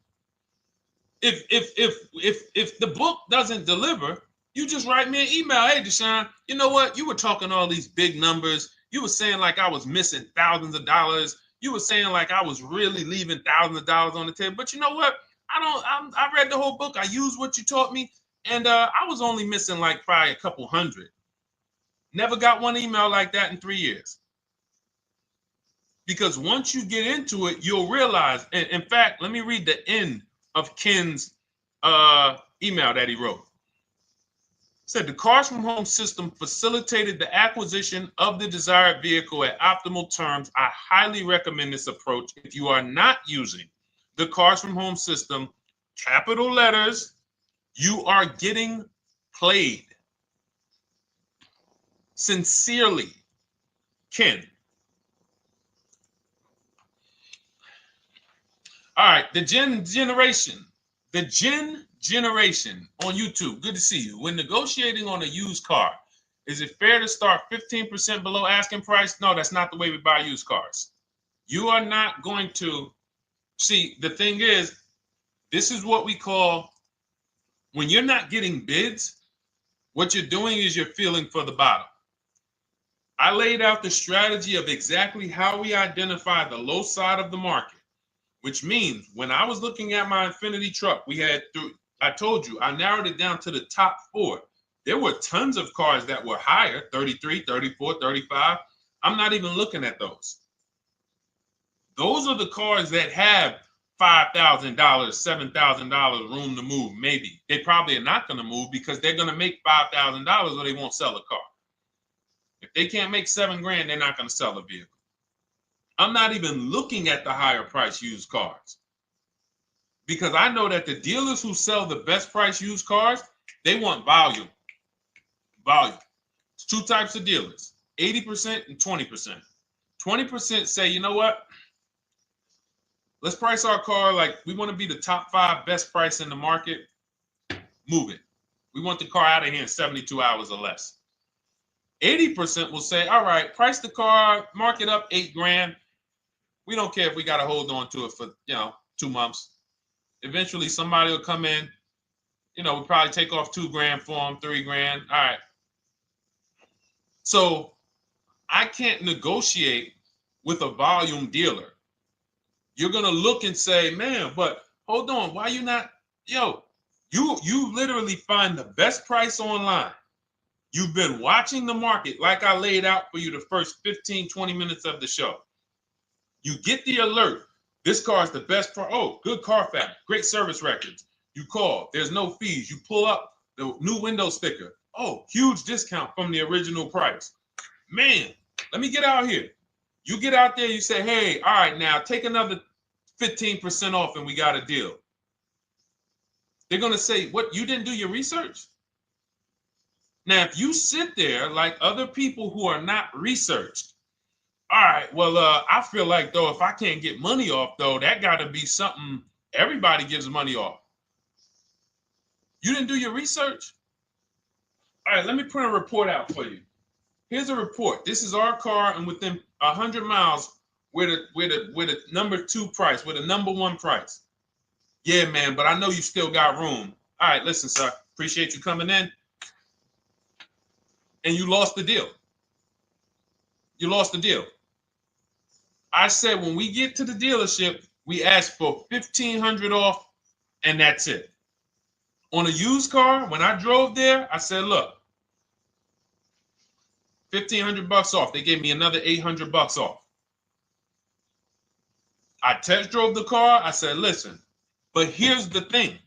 If the book doesn't deliver, you just write me an email. Hey, Deshone, you know what? You were talking all these big numbers. You were saying like I was missing thousands of dollars. You were saying like I was really leaving thousands of dollars on the table. But you know what? I read the whole book. I used what you taught me. And I was only missing like probably a couple hundred. Never got one email like that in 3 years. Because once you get into it, you'll realize. And in fact, let me read the end of Ken's email that he wrote. Said the Cars from Home system facilitated the acquisition of the desired vehicle at optimal terms. I highly recommend this approach. If you are not using the Cars from Home system, capital letters, you are getting played. Sincerely, Ken. right, the Gen Generation on YouTube. Good to see you. When negotiating on a used car, is it fair to start 15% below asking price? No, that's not the way we buy used cars. You are not going to see. The thing is, this is what we call, when you're not getting bids, what you're doing is you're feeling for the bottom. I laid out the strategy of exactly how we identify the low side of the market, which means when I was looking at my Infinity truck, I told you, I narrowed it down to the top 4. There were tons of cars that were higher, 33, 34, 35. I'm not even looking at those. Those are the cars that have $5,000, $7,000 room to move. Maybe they probably are not going to move because they're going to make $5,000 or they won't sell a car. If they can't make $7 grand, they're not going to sell a vehicle. I'm not even looking at the higher price used cars because I know that the dealers who sell the best price used cars, they want volume. Volume. It's 2 types of dealers, 80% and 20%. 20% say, you know what? Let's price our car like we want to be the top 5 best price in the market. Move it. We want the car out of here in 72 hours or less. 80% will say, all right, price the car, mark it up $8 grand. We don't care if we got to hold on to it for, 2 months. Eventually somebody will come in, we'll probably take off $2 grand for them, $3 grand. All right. So I can't negotiate with a volume dealer. You're going to look and say, man, but hold on, why you not, you literally find the best price online. You've been watching the market like I laid out for you the first 15, 20 minutes of the show. You get the alert. This car is the best price. Oh, good Carfax, great service records. You call, there's no fees. You pull up the new window sticker. Oh, huge discount from the original price. Man, let me get out here. You get out there, you say, hey, all right, now take another 15% off and we got a deal. They're going to say, what, you didn't do your research? Now, if you sit there like other people who are not researched, all right, well, I feel like, though, if I can't get money off, though, that got to be something everybody gives money off. You didn't do your research? All right, let me print a report out for you. Here's a report. This is our car, and within 100 miles, we're the number 2 price, we're the number 1 price. Yeah, man, but I know you still got room. All right, listen, sir, appreciate you coming in. And you lost the deal. You lost the deal. I said when we get to the dealership, we ask for $1,500 off, and that's it. On a used car, when I drove there, I said, look, $1,500 off. They gave me another $800 off. I test drove the car. I said, listen, but here's the thing.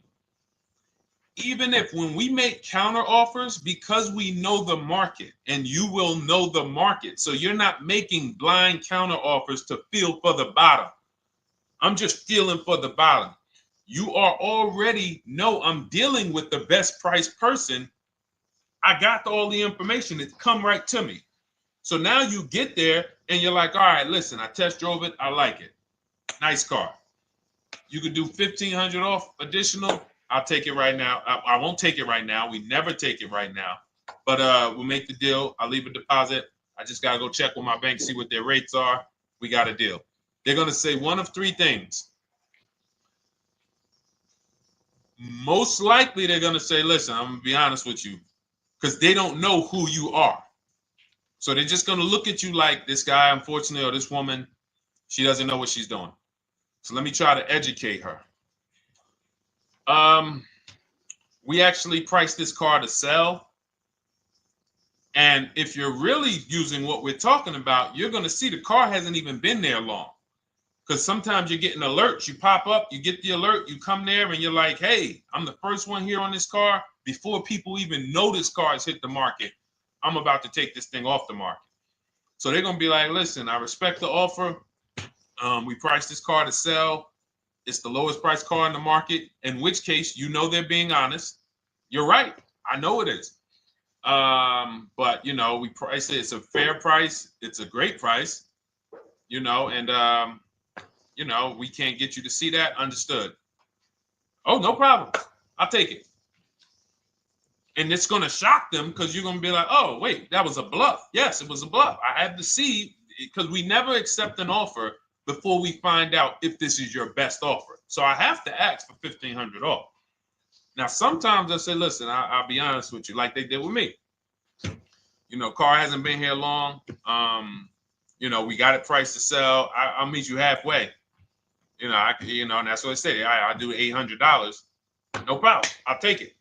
Even if when we make counter offers, because we know the market, and you will know the market, so you're not making blind counter offers to feel for the bottom. I'm just feeling for the bottom. You are already know I'm dealing with the best price person. I got all the information. It's come right to me. So now you get there and you're like, all right, listen, I test drove it. I like it. Nice car. You could do $1,500 off additional. I'll take it right now. I won't take it right now. We never take it right now. But we'll make the deal. I'll leave a deposit. I just got to go check with my bank, see what their rates are. We got a deal. They're going to say one of 3 things. Most likely, they're going to say, listen, I'm going to be honest with you, because they don't know who you are. So they're just going to look at you like this guy, unfortunately, or this woman, she doesn't know what she's doing. So let me try to educate her. We actually priced this car to sell. And if you're really using what we're talking about, you're going to see the car hasn't even been there long. Because sometimes you're getting alerts. You pop up, you get the alert, you come there, and you're like, hey, I'm the first one here on this car. Before people even know this car has hit the market, I'm about to take this thing off the market. So they're going to be like, listen, I respect the offer. We priced this car to sell. It's the lowest price car in the market, in which case, they're being honest. You're right. I know it is. But, we price it. It's a fair price. It's a great price, and, you know, we can't get you to see that. Understood. Oh, no problem. I'll take it. And it's going to shock them because you're going to be like, oh, wait, that was a bluff. Yes, it was a bluff. I had to see, because we never accept an offer before we find out if this is your best offer. So I have to ask for $1,500 off. Now, sometimes I say, listen, I'll be honest with you, like they did with me. You know, car hasn't been here long. You know, we got it priced to sell. I'll meet you halfway. You know, and that's what I say. I'll do $800. No problem. I'll take it.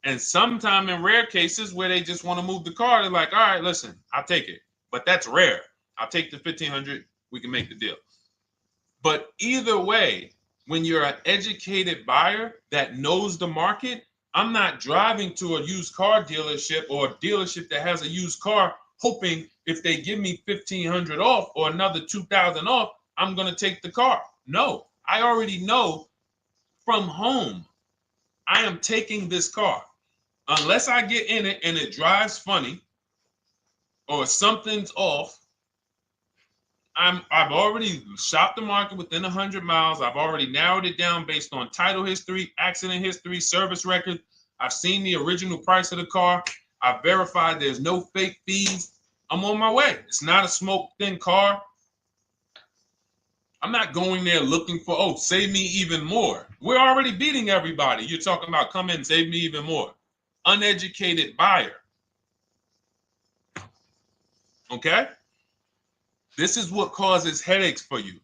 And sometime in rare cases where they just want to move the car, they're like, all right, listen, I'll take it. But that's rare. I'll take the $1,500. We can make the deal. But either way, when you're an educated buyer that knows the market, I'm not driving to a used car dealership or a dealership that has a used car hoping if they give me $1,500 off or another $2,000 off, I'm going to take the car. No, I already know from home I am taking this car. Unless I get in it and it drives funny or something's off, I've already shopped the market within 100 miles. I've already narrowed it down based on title history, accident history, service record. I've seen the original price of the car. I've verified there's no fake fees. I'm on my way. It's not a smoke thin car. I'm not going there looking for, oh, save me even more. We're already beating everybody. You're talking about come in, save me even more. Uneducated buyer. Okay? This is what causes headaches for you.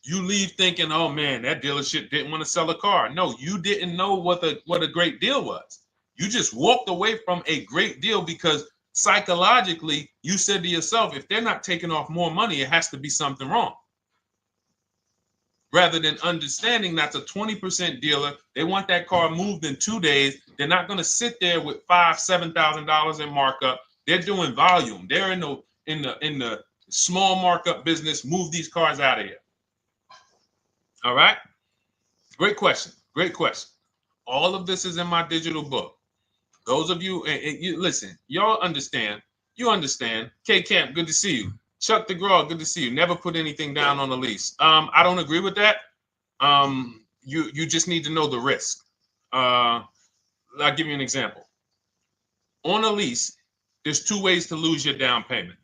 You leave thinking, oh man, that dealership didn't want to sell a car. No, you didn't know what a great deal was. You just walked away from a great deal because psychologically you said to yourself, if they're not taking off more money, it has to be something wrong. Rather than understanding that's a 20% dealer, they want that car moved in 2 days. They're not going to sit there with $5,000, $7,000 in markup. They're doing volume. They're in the small markup business. Move these cars out of here. All right. Great question. Great question. All of this is in my digital book. Those of you, and you listen, y'all understand. You understand. K Camp, good to see you. Chuck DeGraw, good to see you. Never put anything down on a lease. I don't agree with that. You just need to know the risk. I'll give you an example. On a lease, there's 2 ways to lose your down payment.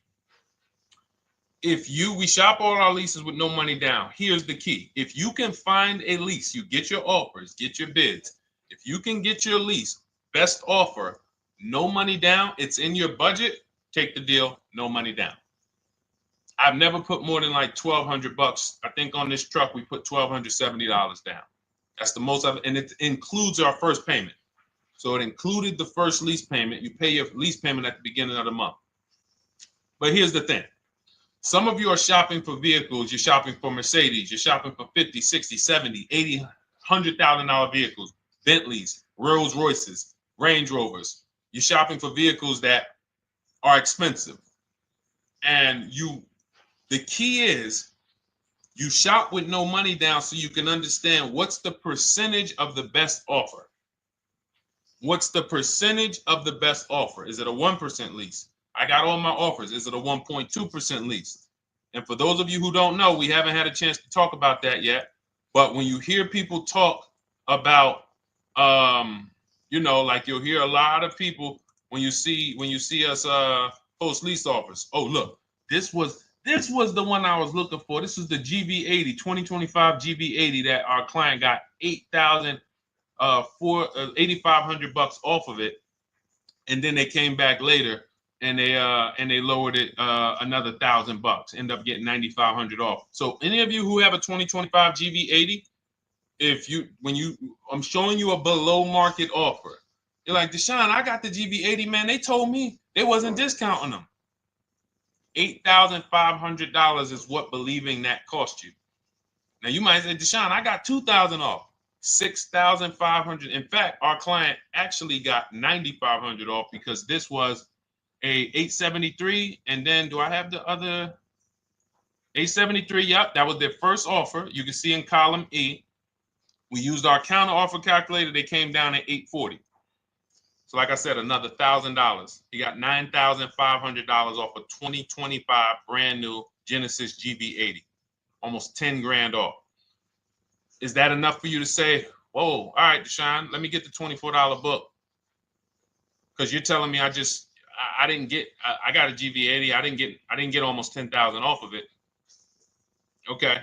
We shop all our leases with no money down. Here's the key. If you can find a lease, you get your offers, get your bids. If you can get your lease, best offer, no money down, it's in your budget, take the deal, no money down. I've never put more than like $1,200. I think on this truck, we put $1,270 down. That's the most of it. And it includes our first payment. So it included the first lease payment. You pay your lease payment at the beginning of the month. But here's the thing. Some of you are shopping for vehicles. You're shopping for Mercedes. You're shopping for 50, 60, 70, 80, $100,000 vehicles, Bentleys, Rolls Royces, Range Rovers. You're shopping for vehicles that are expensive. And the key is you shop with no money down so you can understand what's the percentage of the best offer. What's the percentage of the best offer? Is it a 1% lease? I got all my offers. Is it a 1.2% lease? And for those of you who don't know, we haven't had a chance to talk about that yet. But when you hear people talk about, like you'll hear a lot of people when you see us post lease offers. Oh, look, this was the one I was looking for. This is the GV80, 2025 GV80 that our client got $8,500 off of it, and then they came back later and they lowered it another $1,000. End up getting $9,500 off. So any of you who have a 2025 GV80, I'm showing you a below market offer. You're like, Deshone, I got the GV80, man. They told me they wasn't discounting them. $8,500 is what believing that cost you. Now you might say, Deshone, I got $2,000 off. $6,500. In fact, our client actually got $9,500 off because this was a 873. And then do I have the other 873? Yep, that was their first offer. You can see in column E. We used our counter offer calculator. They came down at 840. So like I said, another $1,000. He got $9,500 off a 2025 brand new Genesis GV80. almost 10 grand off. Is that enough for you to say, whoa, all right, Deshone, let me get the $24 book? Because you're telling me I didn't get, I got a GV80. I didn't get almost 10,000 off of it. Okay.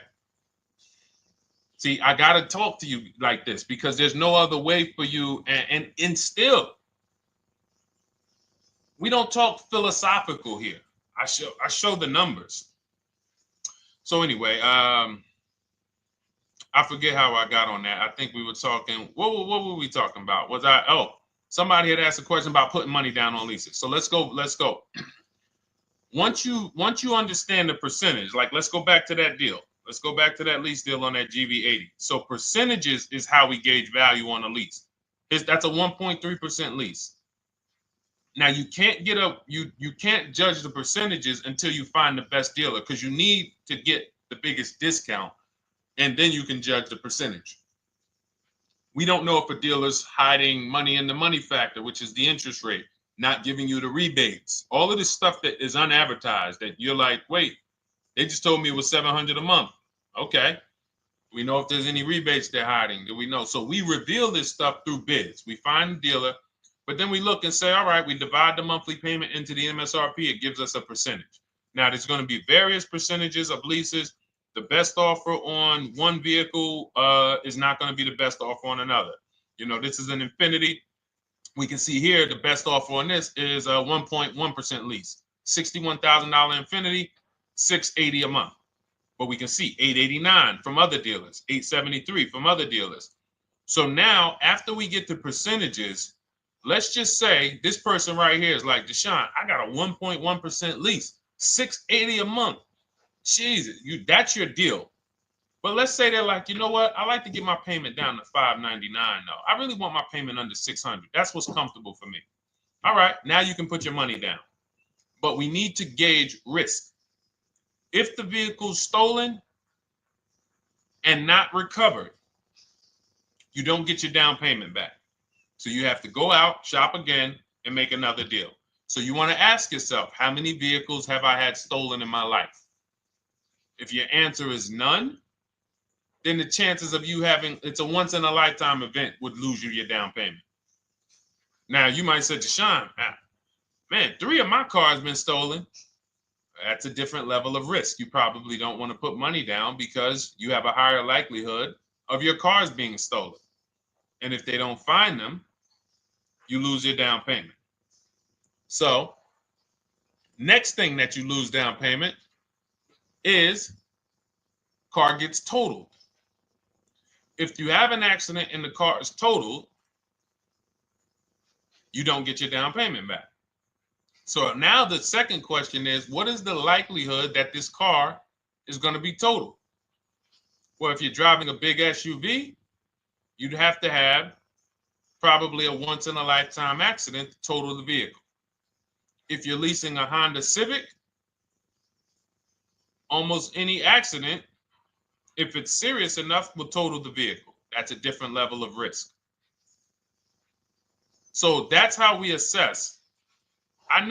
See, I got to talk to you like this because there's no other way for you. And still, we don't talk philosophical here. I show the numbers. So anyway, I forget how I got on that. I think we were talking, what were we talking about? Somebody had asked a question about putting money down on leases. So let's go. Once you understand the percentage, like let's go back to that deal. Let's go back to that lease deal on that GV80. So percentages is how we gauge value on a lease. That's a 1.3% lease. Now you can't you can't judge the percentages until you find the best dealer, because you need to get the biggest discount, and then you can judge the percentage. We don't know if a dealer's hiding money in the money factor, which is the interest rate, not giving you the rebates, all of this stuff that is unadvertised that you're like, wait, they just told me it was $700 a month. Okay. We know if there's any rebates they're hiding. Do we know? So we reveal this stuff through bids. We find the dealer, but then we look and say, all right, we divide the monthly payment into the MSRP. It gives us a percentage. Now, there's going to be various percentages of leases. The best offer on one vehicle is not going to be the best offer on another. You know, this is an Infinity. We can see here the best offer on this is a 1.1% lease. $61,000 Infinity, $680 a month. But we can see $889 from other dealers, $873 from other dealers. So now, after we get the percentages, let's just say this person right here is like, Deshone, I got a 1.1% lease, $680 a month. Jesus, that's your deal. But let's say they're like, you know what? I like to get my payment down to $599 though. I really want my payment under $600. That's what's comfortable for me. All right, now you can put your money down. But we need to gauge risk. If the vehicle's stolen and not recovered, you don't get your down payment back. So you have to go out, shop again, and make another deal. So you want to ask yourself, how many vehicles have I had stolen in my life? If your answer is none, then the chances of you having, it's a once in a lifetime event, would lose you your down payment. Now you might say, Deshone, man, 3 of my cars been stolen. That's a different level of risk. You probably don't want to put money down because you have a higher likelihood of your cars being stolen. And if they don't find them, you lose your down payment. So next thing that you lose down payment is car gets totaled. If you have an accident and the car is totaled, you don't get your down payment back. So now the second question is, what is the likelihood that this car is going to be totaled? Well, if you're driving a big SUV, you'd have to have probably a once in a lifetime accident to total the vehicle. If you're leasing a Honda Civic, almost any accident, if it's serious enough, will total the vehicle. That's a different level of risk. So that's how we assess. I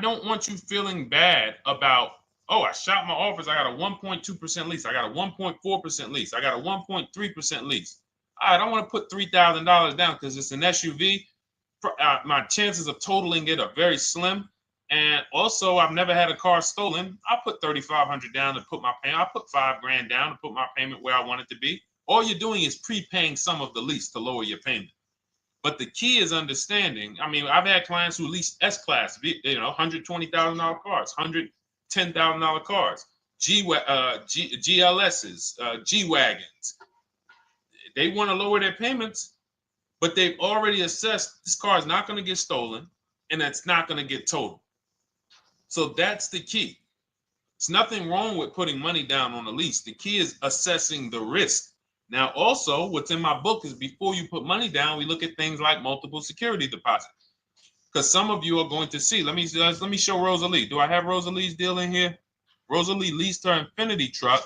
don't want you feeling bad about, oh, I shot my offers. I got a 1.2% lease. I got a 1.4% lease. I got a 1.3% lease. I don't want to put $3,000 down because it's an SUV. My chances of totaling it are very slim. And also, I've never had a car stolen. I put $3,500 down to put my payment. I put $5,000 down to put my payment where I want it to be. All you're doing is prepaying some of the lease to lower your payment. But the key is understanding. I mean, I've had clients who lease S-Class, $120,000 cars, $110,000 cars, GLSs, G-Wagons. They want to lower their payments, but they've already assessed this car is not going to get stolen and it's not going to get totaled. So that's the key. There's nothing wrong with putting money down on a lease. The key is assessing the risk. Now, also, what's in my book is before you put money down, we look at things like multiple security deposits. Because some of you are going to see, let me show Rosalie. Do I have Rosalie's deal in here? Rosalie leased her Infinity truck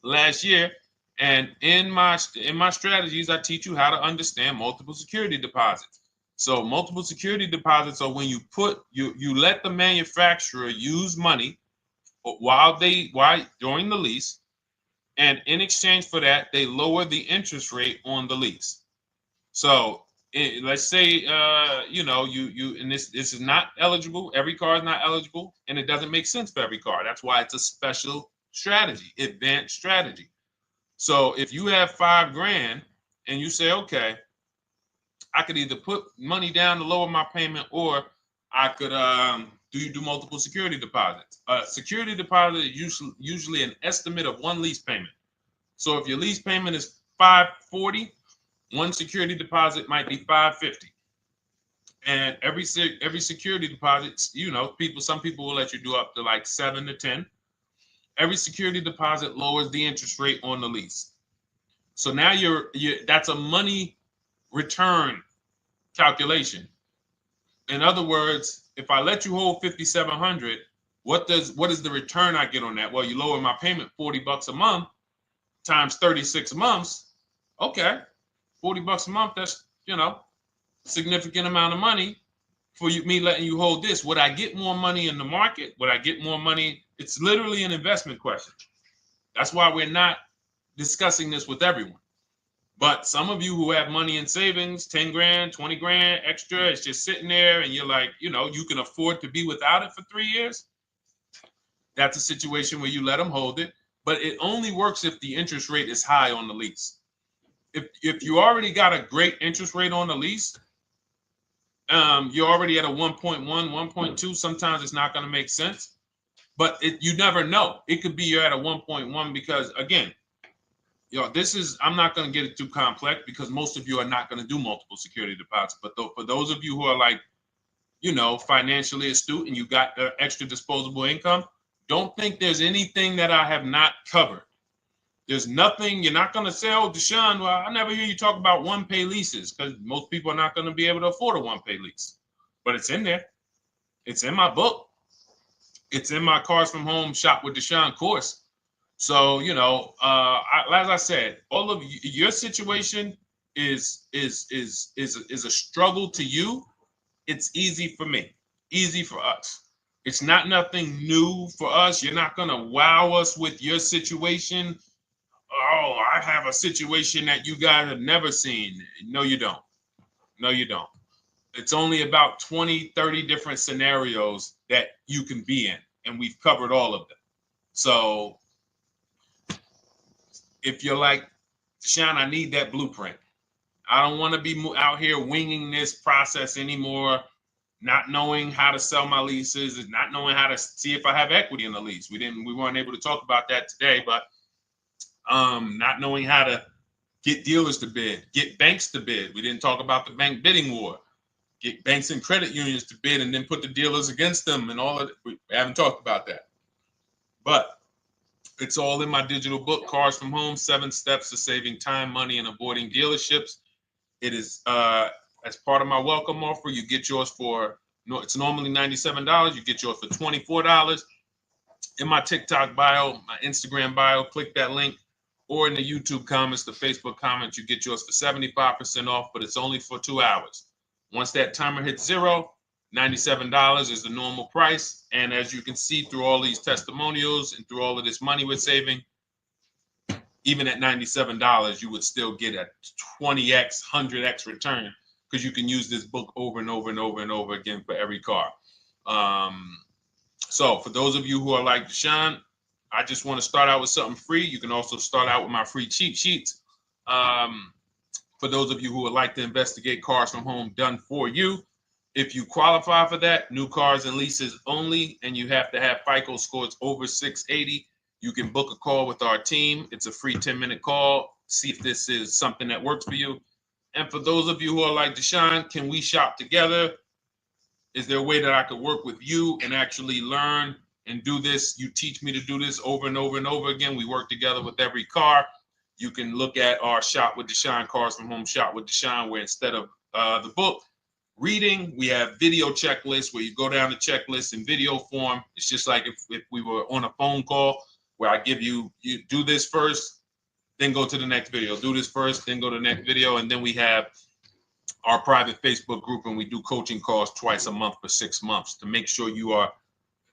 last year. And in my strategies, I teach you how to understand multiple security deposits. So multiple security deposits are when you let the manufacturer use money during the lease And in exchange for that, they lower the interest rate on the lease. So let's say, and this is not eligible. Every car is not eligible, and it doesn't make sense for every car. That's why it's a special strategy, advanced strategy. So if you have $5,000 and you say, okay, I could either put money down to lower my payment, or I could do multiple security deposits. Security deposit is usually an estimate of one lease payment. So if your lease payment is $540, one security deposit might be $550. And every security deposit, some people will let you do up to like 7 to 10. Every security deposit lowers the interest rate on the lease. So now that's a money return calculation. In other words, if I let you hold $5,700, what is the return I get on that? Well, you lower my payment $40 a month times 36 months. Okay, $40 a month. That's significant amount of money for me letting you hold this. Would I get more money in the market? Would I get more money? It's literally an investment question. That's why we're not discussing this with everyone. But some of you who have money in savings, 10 grand, 20 grand extra, it's just sitting there, and you're like, you can afford to be without it for 3 years. That's a situation where you let them hold it, but it only works if the interest rate is high on the lease. If you already got a great interest rate on the lease, you're already at a 1.1, 1.2. Sometimes it's not going to make sense, but you never know. It could be you're at a 1.1 because, again, I'm not going to get it too complex because most of you are not going to do multiple security deposits. But for those of you who are like, financially astute and you got extra disposable income, don't think there's anything that I have not covered. There's nothing. You're not going to say, oh, Deshone, well, I never hear you talk about one-pay leases, because most people are not going to be able to afford a one-pay lease. But it's in there. It's in my book. It's in my Cars from Home Shop with Deshone course. So, as I said, all of your situation is a struggle to you. It's easy for me, easy for us. It's nothing new for us. You're not going to wow us with your situation. Oh, I have a situation that you guys have never seen. No, you don't. No, you don't. It's only about 20, 30 different scenarios that you can be in, and we've covered all of them. So if you're like, Deshone, I need that blueprint. I don't want to be out here winging this process anymore, not knowing how to sell my leases and not knowing how to see if I have equity in the lease. We weren't able to talk about that today, but not knowing how to get dealers to bid, get banks to bid. We didn't talk about the bank bidding war. Get banks and credit unions to bid and then put the dealers against them and all of it. We haven't talked about that. But it's all in my digital book, Cars from Home, 7 Steps to Saving Time, Money, and Avoiding Dealerships. It is as part of my welcome offer. You get yours it's normally $97. You get yours for $24. In my TikTok bio, my Instagram bio, click that link, or in the YouTube comments, the Facebook comments, you get yours for 75% off, but it's only for 2 hours. Once that timer hits 0, $97 is the normal price. And as you can see through all these testimonials and through all of this money we're saving, even at $97, you would still get a 20x, 100x return, because you can use this book over and over and over and over again for every car. So for those of you who are like, Deshone, I just want to start out with something free, you can also start out with my free cheat sheets. For those of you who would like to investigate Cars from Home done for you, if you qualify for that, new cars and leases only, and you have to have FICO scores over 680, you can book a call with our team. It's a free 10-minute call. See if this is something that works for you. And for those of you who are like, Deshone, can we shop together? Is there a way that I could work with you and actually learn and do this? You teach me to do this over and over and over again. We work together with every car. You can look at our Shop with Deshone, Cars from Home Shop with Deshone, where instead of the book reading, we have video checklists where you go down the checklist in video form. It's just like if we were on a phone call, where I give you do this first, then go to the next video. Do this first, then go to the next video. And then we have our private Facebook group, and we do coaching calls twice a month for 6 months to make sure you are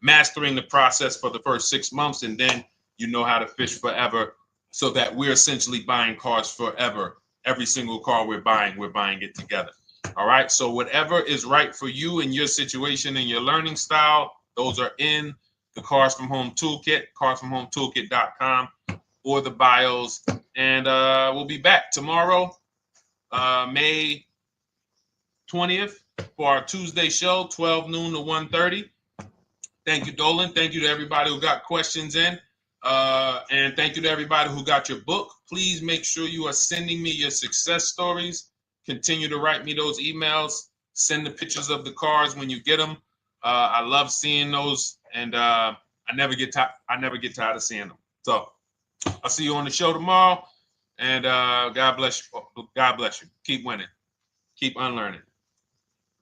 mastering the process for the first 6 months, and then you know how to fish forever so that we're essentially buying cars forever. Every single car we're buying it together. All right. So whatever is right for you and your situation and your learning style, those are in the Cars from Home Toolkit, carsfromhometoolkit.com, or the bios. And we'll be back tomorrow, May 20th, for our Tuesday show, 12 noon to 1:30. Thank you, Dolan. Thank you to everybody who got questions in. And thank you to everybody who got your book. Please make sure you are sending me your success stories. Continue to write me those emails. Send the pictures of the cars when you get them. I love seeing those, and I never get tired of seeing them. So I'll see you on the show tomorrow. And God bless you. God bless you. Keep winning. Keep unlearning.